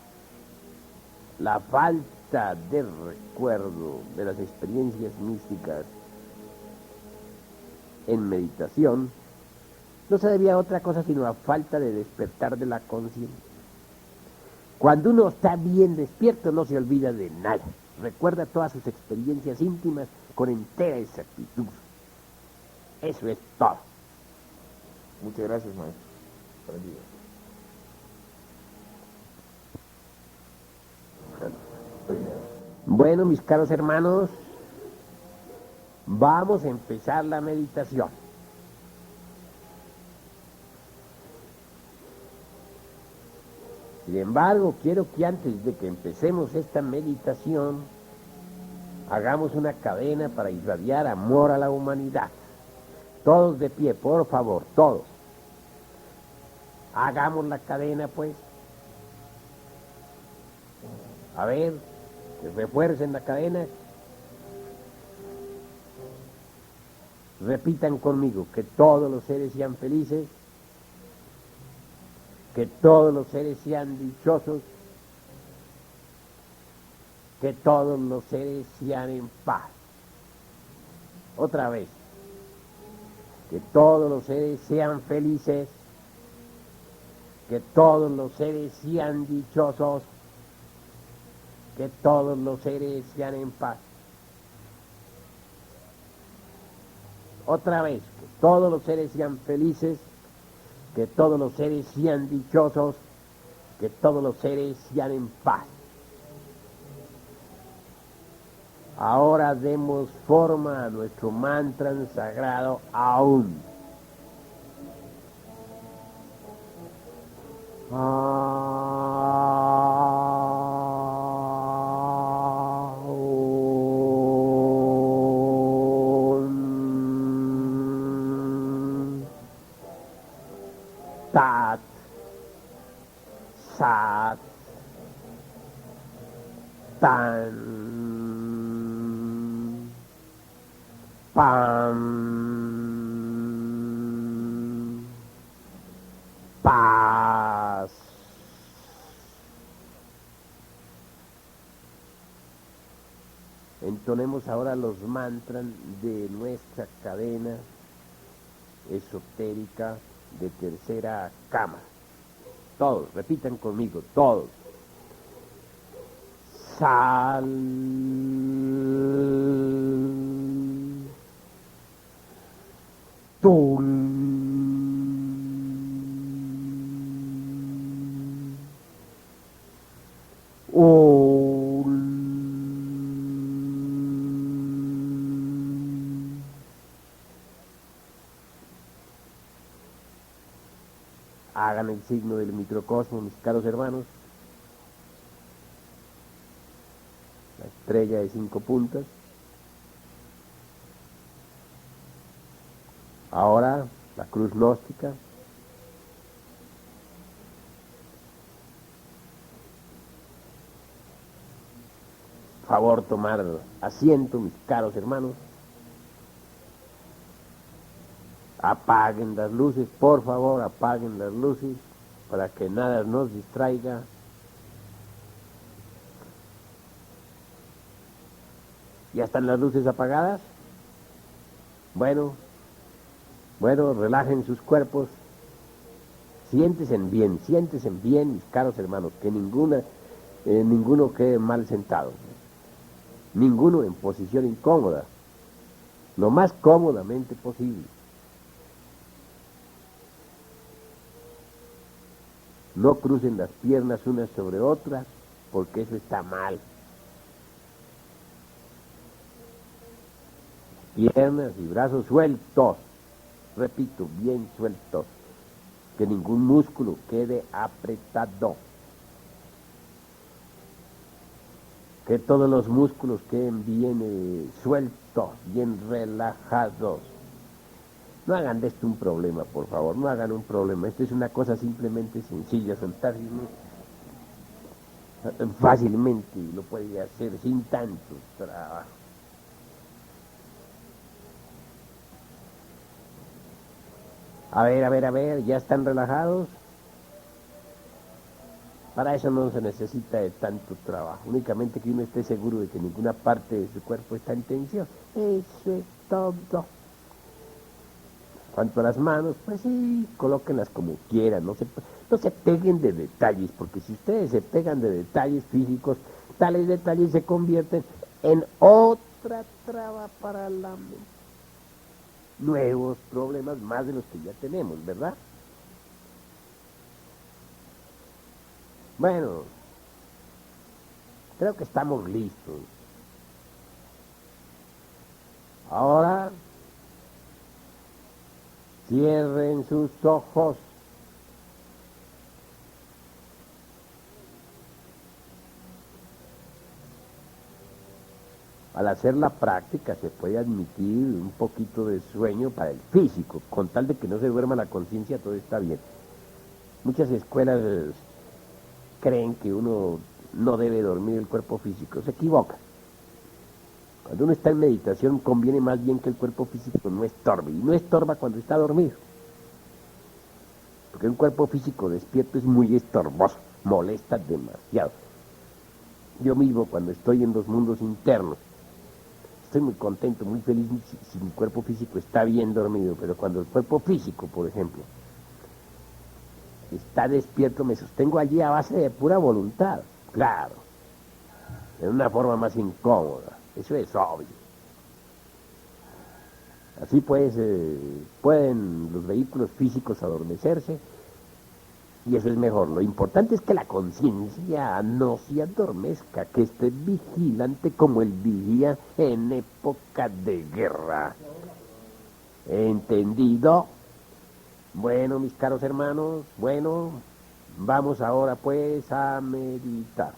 La falta de recuerdo de las experiencias místicas en meditación no se debía a otra cosa sino a falta de despertar de la conciencia. Cuando uno está bien despierto no se olvida de nada, recuerda todas sus experiencias íntimas con entera exactitud. Eso es todo. Muchas gracias, maestro. Aprendido. Bueno, mis caros hermanos, vamos a empezar la meditación. Sin embargo, quiero que antes de que empecemos esta meditación, hagamos una cadena para irradiar amor a la humanidad. Todos de pie, por favor, todos. Hagamos la cadena, pues. A ver, que refuercen la cadena. Repitan conmigo, que todos los seres sean felices, que todos los seres sean dichosos, que todos los seres sean en paz. Otra vez, que todos los seres sean felices, que todos los seres sean dichosos, que todos los seres sean en paz. Otra vez, que todos los seres sean felices, que todos los seres sean dichosos, que todos los seres sean en paz. Ahora demos forma a nuestro mantra sagrado aún. Tat, Sat, Tan, Pam, Paz. Entonemos ahora los mantras de nuestra cadena esotérica de tercera cama. Todos, repitan conmigo, todos. Sal. Tul. Ol. Hagan el signo del microcosmo, mis caros hermanos. La estrella de 5 puntas. Ahora, la cruz gnóstica. Favor tomar asiento, mis caros hermanos. Apaguen las luces, por favor, apaguen las luces para que nada nos distraiga. ¿Ya están las luces apagadas? Bueno, relajen sus cuerpos. Siéntense bien, mis caros hermanos, que ninguno quede mal sentado. Ninguno en posición incómoda, lo más cómodamente posible. No crucen las piernas unas sobre otras, porque eso está mal. Piernas y brazos sueltos, repito, bien sueltos, que ningún músculo quede apretado. Que todos los músculos queden bien sueltos, bien relajados. No hagan de esto un problema, por favor, no hagan un problema. Esto es una cosa simplemente sencilla, soltar fácilmente, lo puede hacer sin tanto trabajo. A ver, ¿ya están relajados? Para eso no se necesita de tanto trabajo, únicamente que uno esté seguro de que ninguna parte de su cuerpo está en tensión. Eso es todo. Cuanto a las manos, pues sí, colóquenlas como quieran, no se peguen de detalles, porque si ustedes se pegan de detalles físicos, tales detalles se convierten en otra traba para la mente. Nuevos problemas más de los que ya tenemos, ¿verdad? Bueno, creo que estamos listos. Ahora, cierren sus ojos. Al hacer la práctica se puede admitir un poquito de sueño para el físico, con tal de que no se duerma la conciencia, todo está bien. Muchas escuelas creen que uno no debe dormir el cuerpo físico, se equivoca. Cuando uno está en meditación conviene más bien que el cuerpo físico no estorbe, y no estorba cuando está dormido. Porque un cuerpo físico despierto es muy estorboso, molesta demasiado. Yo mismo cuando estoy en los mundos internos, estoy muy contento, muy feliz si mi cuerpo físico está bien dormido, pero cuando el cuerpo físico, por ejemplo, está despierto, me sostengo allí a base de pura voluntad, claro, de una forma más incómoda, eso es obvio. Así pues, pueden los vehículos físicos adormecerse, y eso es mejor. Lo importante es que la conciencia no se adormezca, que esté vigilante como el vigía en época de guerra. ¿Entendido? Bueno, mis caros hermanos, bueno, vamos ahora pues a meditar.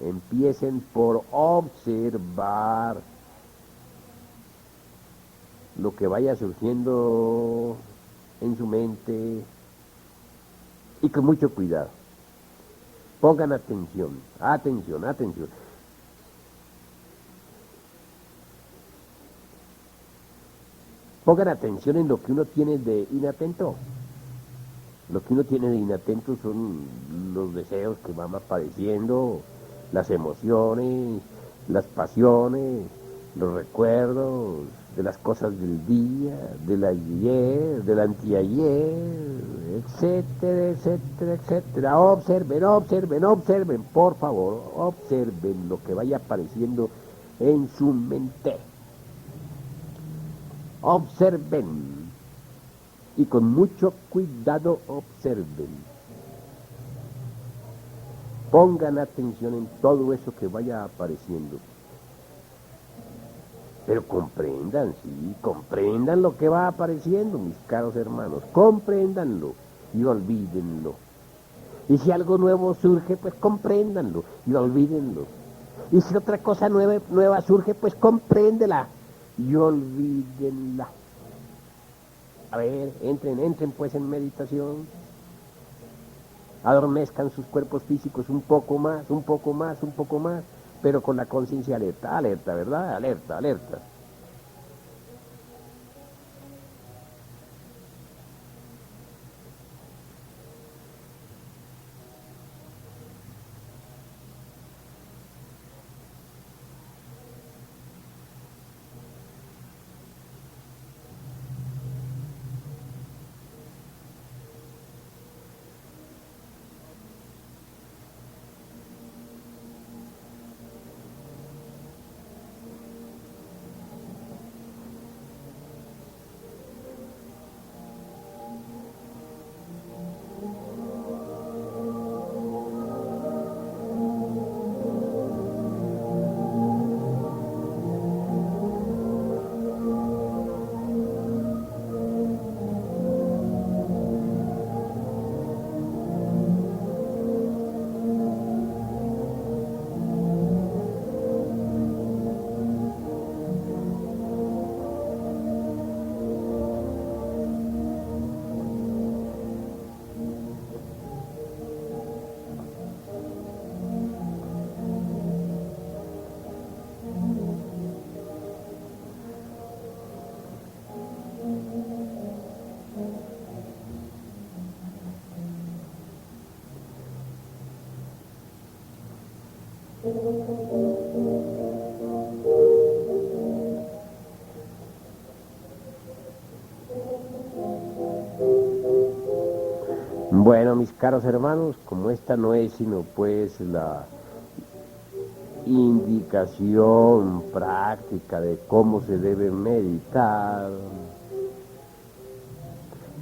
Empiecen por observar lo que vaya surgiendo en su mente y con mucho cuidado. Pongan atención. Pongan atención en lo que uno tiene de inatento. Lo que uno tiene de inatento son los deseos que van apareciendo, las emociones, las pasiones, los recuerdos de las cosas del día, del ayer, del anteayer, etcétera. Observen, por favor, observen lo que vaya apareciendo en su mente. Observen, y con mucho cuidado observen. Pongan atención en todo eso que vaya apareciendo. Pero comprendan lo que va apareciendo, mis caros hermanos, compréndanlo y olvídenlo. Y si algo nuevo surge, pues compréndanlo y olvídenlo. Y si otra cosa nueva surge, pues compréndela y olvídenla. A ver, entren pues en meditación. Adormezcan sus cuerpos físicos un poco más, un poco más, un poco más, pero con la conciencia alerta, alerta, ¿verdad? Alerta, alerta. Bueno, mis caros hermanos, como esta no es sino pues la indicación práctica de cómo se debe meditar,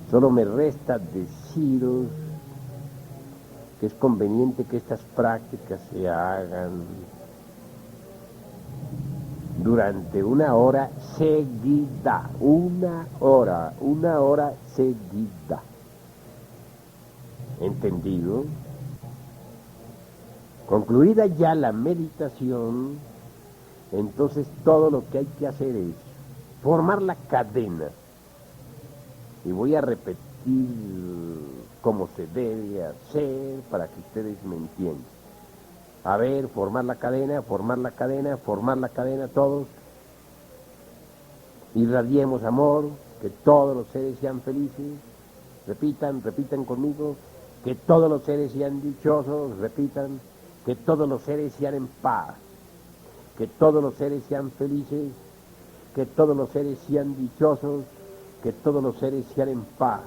solo me resta deciros que es conveniente que estas prácticas se hagan durante una hora seguida, una hora seguida. ¿Entendido? Concluida ya la meditación, entonces todo lo que hay que hacer es formar la cadena. Y voy a repetir cómo se debe hacer para que ustedes me entiendan. A ver, formar la cadena, formar la cadena, formar la cadena todos. Irradiemos amor, que todos los seres sean felices. Repitan conmigo. Que todos los seres sean dichosos, repitan, que todos los seres sean en paz, que todos los seres sean felices, que todos los seres sean dichosos, que todos los seres sean en paz,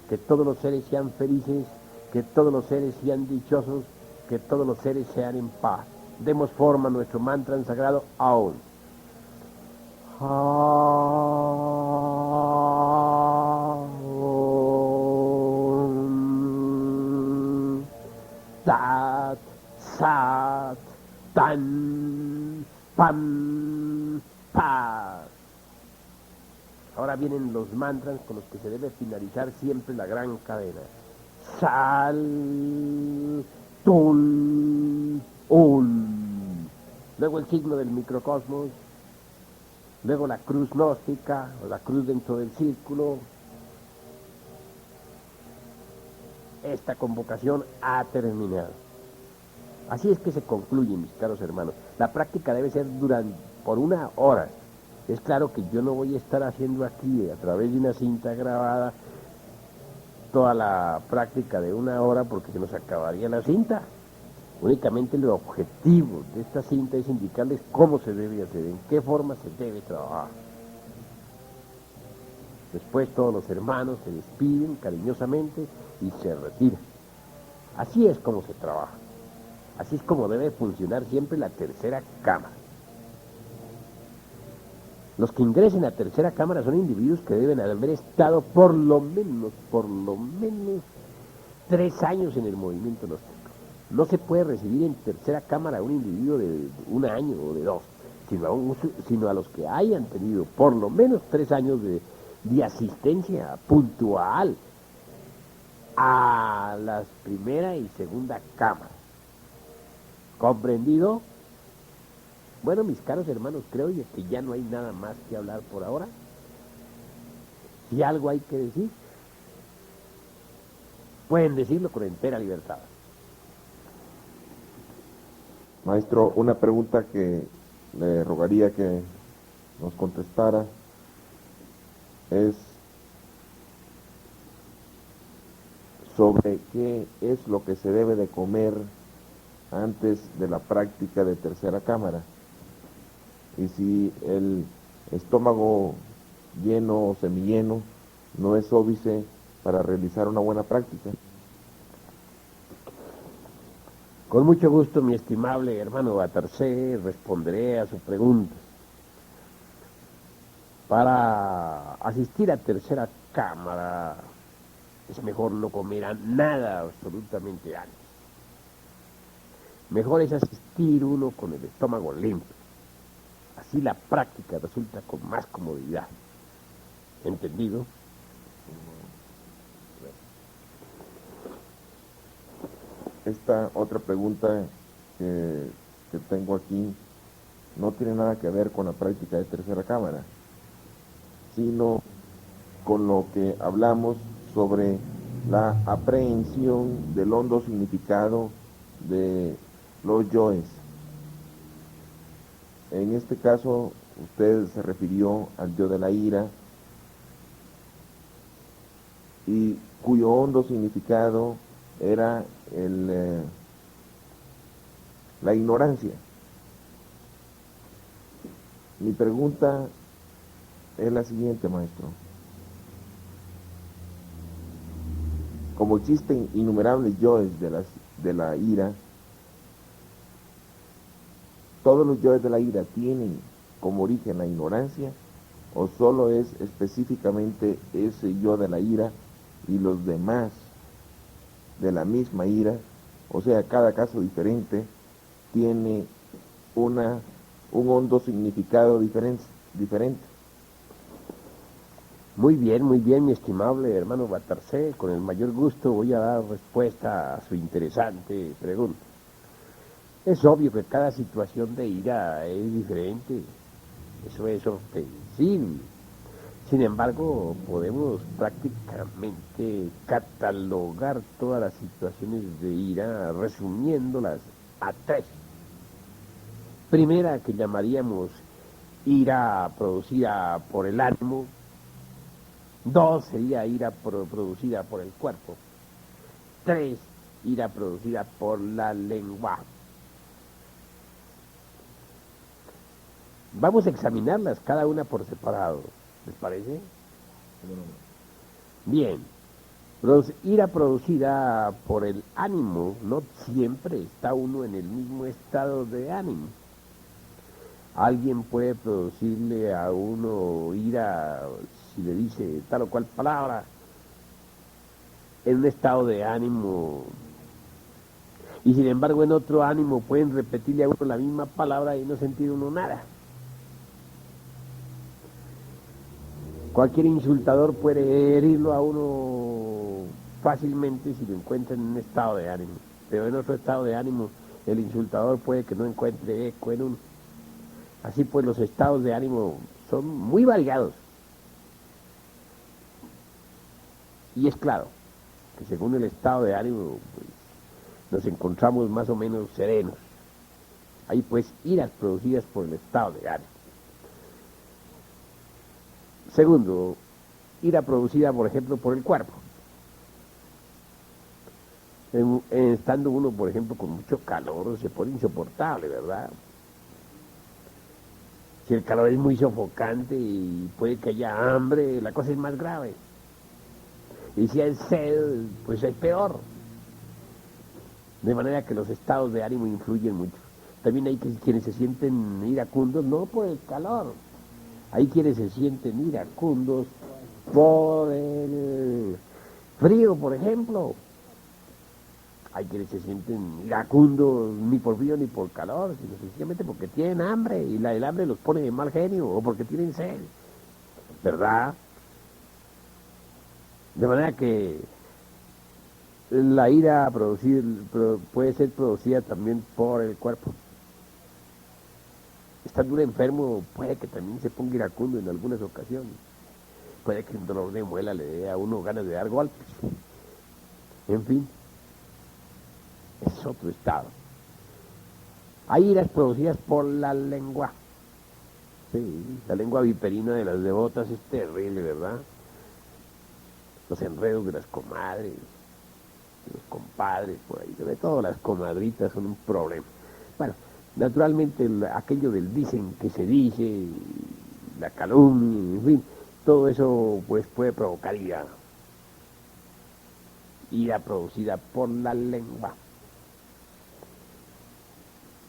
que todos los seres sean felices, que todos los seres sean dichosos, que todos los seres sean en paz. Demos forma a nuestro mantra sagrado aún. Sat, Sat, Tan, Pam, Paz. Ahora vienen los mantras con los que se debe finalizar siempre la gran cadena. Sal, Tul, Un. Luego el signo del microcosmos. Luego la cruz gnóstica, o la cruz dentro del círculo. Esta convocación ha terminado. Así es que se concluye, mis caros hermanos. La práctica debe ser por una hora. Es claro que yo no voy a estar haciendo aquí, a través de una cinta grabada, toda la práctica de una hora porque se nos acabaría la cinta. Únicamente el objetivo de esta cinta es indicarles cómo se debe hacer, en qué forma se debe trabajar. Después todos los hermanos se despiden cariñosamente y se retiran. Así es como se trabaja. Así es como debe funcionar siempre la tercera cámara. Los que ingresen a tercera cámara son individuos que deben haber estado por lo menos 3 años en el movimiento gnóstico. No se puede recibir en tercera cámara a un individuo de 1 año o de 2, sino a los que hayan tenido por lo menos 3 años de asistencia puntual a las primera y segunda cámaras. ¿Comprendido? Bueno, mis caros hermanos, creo que ya no hay nada más que hablar por ahora. Si algo hay que decir, pueden decirlo con entera libertad. Maestro, una pregunta que le rogaría que nos contestara es sobre qué es lo que se debe de comer antes de la práctica de tercera cámara. Y si el estómago lleno o semilleno no es óbice para realizar una buena práctica. Con mucho gusto, mi estimable hermano Batarcé, responderé a su pregunta. Para asistir a tercera cámara es mejor no comer a nada absolutamente antes. Mejor es asistir uno con el estómago limpio. Así la práctica resulta con más comodidad. ¿Entendido? Esta otra pregunta que tengo aquí no tiene nada que ver con la práctica de tercera cámara, sino con lo que hablamos sobre la aprehensión del hondo significado de los yoes. En este caso, usted se refirió al yo de la ira, y cuyo hondo significado era la ignorancia. Mi pregunta es la siguiente, maestro. Como existen innumerables yoes de la ira, ¿todos los yoes de la ira tienen como origen la ignorancia, o solo es específicamente ese yo de la ira y los demás de la misma ira? O sea, cada caso diferente tiene un hondo significado diferente. Muy bien, mi estimable hermano Batarcé. Con el mayor gusto voy a dar respuesta a su interesante pregunta. Es obvio que cada situación de ira es diferente. Eso es ofensible. Sin embargo, podemos prácticamente catalogar todas las situaciones de ira resumiéndolas a tres. Primera, que llamaríamos ira producida por el ánimo. Dos, sería ira producida por el cuerpo. Tres, ira producida por la lengua. Vamos a examinarlas cada una por separado, ¿les parece? Bien, ira producida por el ánimo, no siempre está uno en el mismo estado de ánimo. Alguien puede producirle a uno ira, si le dice tal o cual palabra, en un estado de ánimo, y sin embargo en otro ánimo pueden repetirle a uno la misma palabra y no sentir uno nada. Cualquier insultador puede herirlo a uno fácilmente si lo encuentra en un estado de ánimo, pero en otro estado de ánimo el insultador puede que no encuentre eco en uno. Así pues, los estados de ánimo son muy variados. Y es claro que según el estado de ánimo, pues, nos encontramos más o menos serenos. Hay pues iras producidas por el estado de ánimo. Segundo, ira producida, por ejemplo, por el cuerpo. Estando uno, por ejemplo, con mucho calor, se pone insoportable, ¿verdad? Si el calor es muy sofocante y puede que haya hambre, la cosa es más grave. Y si hay sed, pues es peor. De manera que los estados de ánimo influyen mucho. También hay quienes se sienten iracundos, no por el calor. Hay quienes se sienten iracundos por el frío, por ejemplo. Hay quienes se sienten iracundos ni por frío ni por calor, sino sencillamente porque tienen hambre y el hambre los pone de mal genio, o porque tienen sed, ¿verdad? De manera que la ira puede ser producida también por el cuerpo. Estando uno enfermo puede que también se ponga iracundo en algunas ocasiones. puede que un dolor de muela le dé a uno ganas de dar golpes. En fin, es otro estado. Hay iras producidas por la lengua. Sí, la lengua viperina de las devotas es terrible, ¿verdad? Los enredos de las comadres, de los compadres, por ahí, sobre todo las comadritas son un problema. Bueno, naturalmente aquello del dicen que se dice, la calumnia, en fin, todo eso pues puede provocar ira producida por la lengua.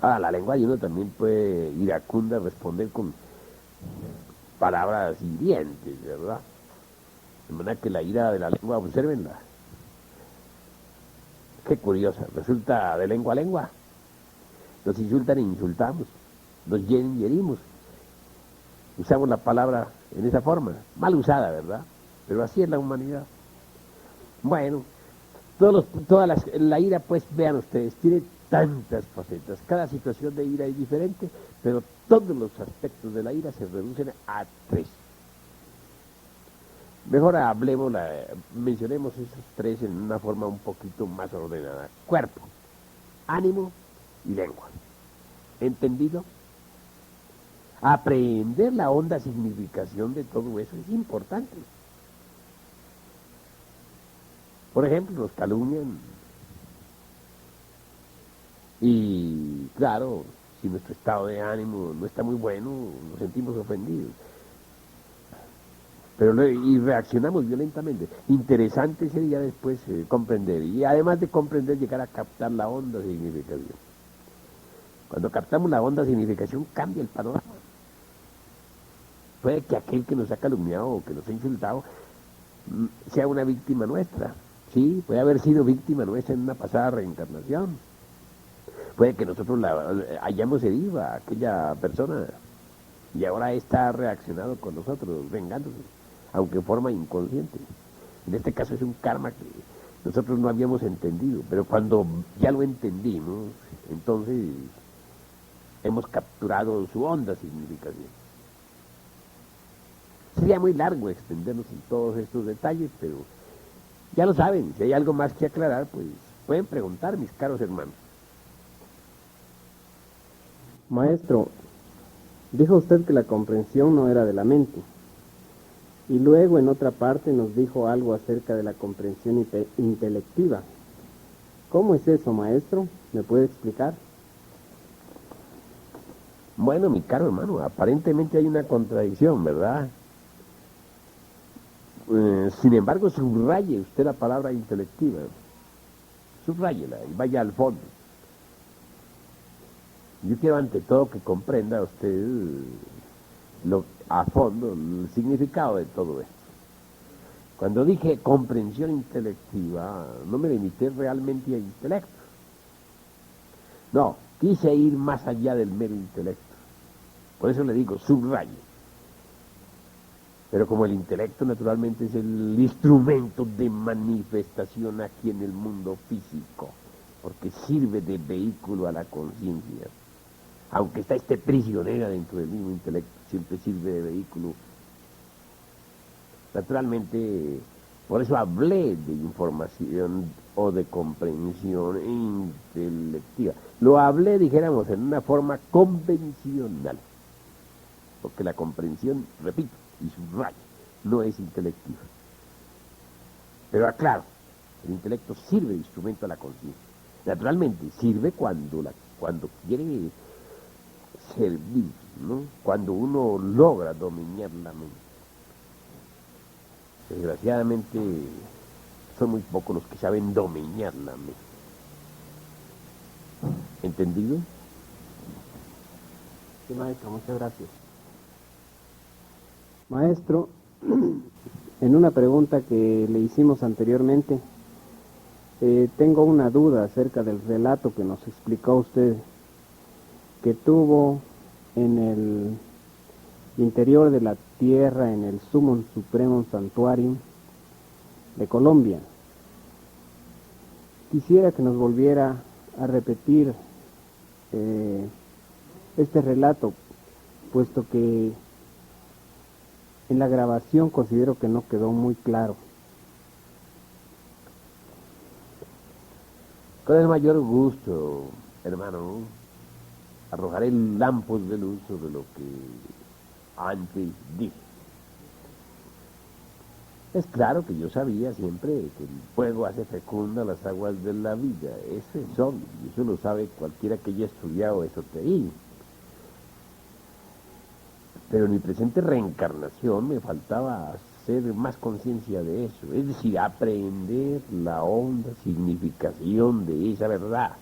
Ahora, la lengua de uno también puede iracunda responder con palabras hirientes, ¿verdad? De manera que la ira de la lengua, obsérvenla. Qué curiosa, resulta de lengua a lengua. Nos insultan e insultamos, nos hieren y herimos. Usamos la palabra en esa forma, mal usada, ¿verdad? Pero así es la humanidad. Bueno, la ira, pues, vean ustedes, tiene tantas facetas. Cada situación de ira es diferente, pero todos los aspectos de la ira se reducen a 3. Mejor mencionemos esos 3 en una forma un poquito más ordenada. Cuerpo, ánimo y lengua. ¿Entendido? Aprender la honda significación de todo eso es importante. Por ejemplo, nos calumnian. Y claro, si nuestro estado de ánimo no está muy bueno, nos sentimos ofendidos. Y reaccionamos violentamente. Interesante sería después comprender, y además de comprender, llegar a captar la honda significación. Cuando captamos la honda significación, cambia el panorama. Puede que aquel que nos ha calumniado o que nos ha insultado sea una víctima nuestra. Sí, puede haber sido víctima nuestra en una pasada reencarnación. Puede que nosotros hayamos herido a aquella persona y ahora está reaccionado con nosotros, vengándose, aunque en forma inconsciente. En este caso es un karma que nosotros no habíamos entendido, pero cuando ya lo entendimos, entonces hemos capturado su honda significación. Sería muy largo extendernos en todos estos detalles, pero ya lo saben, si hay algo más que aclarar, pues pueden preguntar, mis caros hermanos. Maestro, dijo usted que la comprensión no era de la mente, y luego en otra parte nos dijo algo acerca de la comprensión intelectiva. ¿Cómo es eso, maestro? ¿Me puede explicar? Bueno, mi caro hermano, aparentemente hay una contradicción, ¿verdad? Sin embargo, subraye usted la palabra intelectiva. Subrayela y vaya al fondo. Yo quiero ante todo que comprenda usted a fondo el significado de todo esto. Cuando dije comprensión intelectiva, no me limité realmente a intelecto. No, quise ir más allá del mero intelecto. Por eso le digo, subraye. Pero como el intelecto naturalmente es el instrumento de manifestación aquí en el mundo físico, porque sirve de vehículo a la conciencia. Aunque está prisionera dentro del mismo intelecto, siempre sirve de vehículo. Naturalmente, por eso hablé de información o de comprensión intelectiva. Lo hablé, dijéramos, en una forma convencional. Porque la comprensión, repito, y subrayo, no es intelectiva. Pero aclaro, el intelecto sirve de instrumento a la conciencia. Naturalmente, sirve cuando quiere servir, ¿no? Cuando uno logra dominar la mente. Desgraciadamente, son muy pocos los que saben dominar la mente. ¿Entendido? Sí, maestro, muchas gracias. Maestro, en una pregunta que le hicimos anteriormente, tengo una duda acerca del relato que nos explicó usted, que tuvo en el interior de la tierra, en el Summum Supremum Santuarium de Colombia. Quisiera que nos volviera a repetir este relato, puesto que En la grabación considero que no quedó muy claro. Con el mayor gusto, hermano, arrojaré lampos de luz sobre lo que antes dije. Es claro que yo sabía siempre que el fuego hace fecunda las aguas de la vida. Eso es obvio, y eso lo sabe cualquiera que haya estudiado esoterismo. Pero en mi presente reencarnación me faltaba hacer más conciencia de eso, es decir, aprender la honda significación de esa verdad.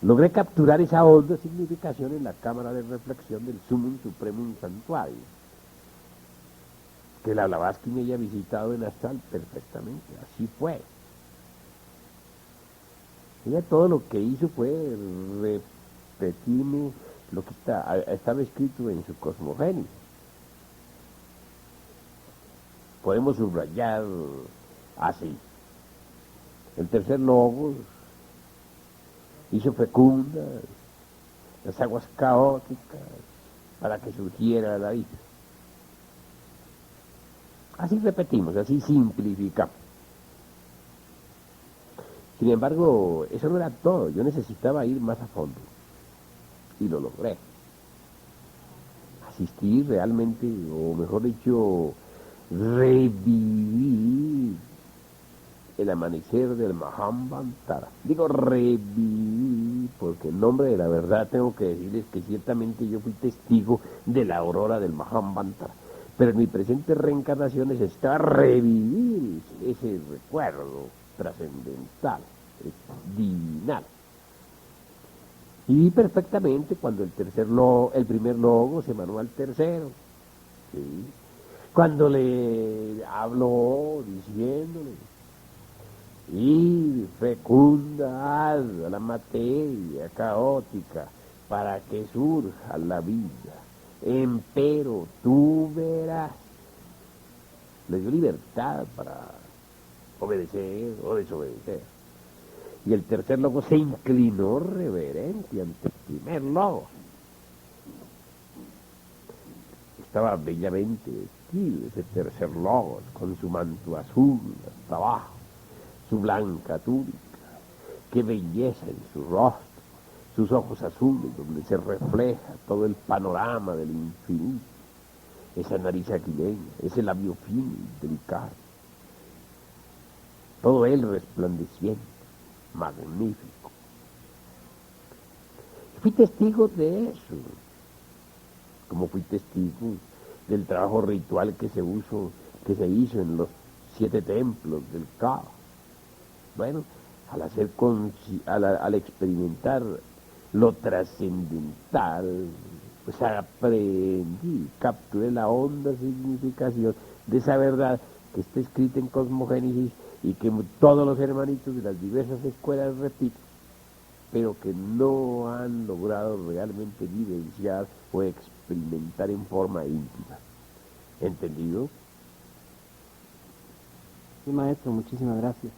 Logré capturar esa honda significación en la cámara de reflexión del Sumum Supremum Santuario, que la Blavatsky me haya visitado en astral perfectamente, así fue. Ella todo lo que hizo fue repetirme lo que estaba escrito en su Cosmogénesis. Podemos subrayar así. El tercer logos hizo fecundas las aguas caóticas para que surgiera la vida. Así repetimos, así simplificamos. Sin embargo, eso no era todo, yo necesitaba ir más a fondo. Y lo logré. Asistir realmente, o mejor dicho, revivir el amanecer del Mahabharata. Digo revivir, porque en nombre de la verdad tengo que decirles que ciertamente yo fui testigo de la aurora del Mahabharata. Pero en mi presente reencarnación necesitaba revivir ese recuerdo trascendental, divinal. Y vi perfectamente cuando el primer logo se emanó al tercero, ¿sí? Cuando le habló diciéndole, y fecunda a la materia caótica para que surja la vida, empero tú verás. Le dio libertad para obedecer o desobedecer. Y el tercer logo se inclinó reverente ante el primer logo. Estaba bellamente vestido ese tercer logo, con su manto azul hasta abajo, su blanca túnica, qué belleza en su rostro, sus ojos azules donde se refleja todo el panorama del infinito, esa nariz aquileña, ese labio fino y delicado, todo él resplandeciente, magnífico. Fui testigo de eso, como fui testigo del trabajo ritual que se hizo en los 7 templos del Caos. Bueno, al experimentar lo trascendental, pues aprendí, capturé la honda significación de esa verdad que está escrita en Cosmogénesis y que todos los hermanitos de las diversas escuelas repiten, pero que no han logrado realmente vivenciar o experimentar en forma íntima. ¿Entendido? Sí, maestro, muchísimas gracias.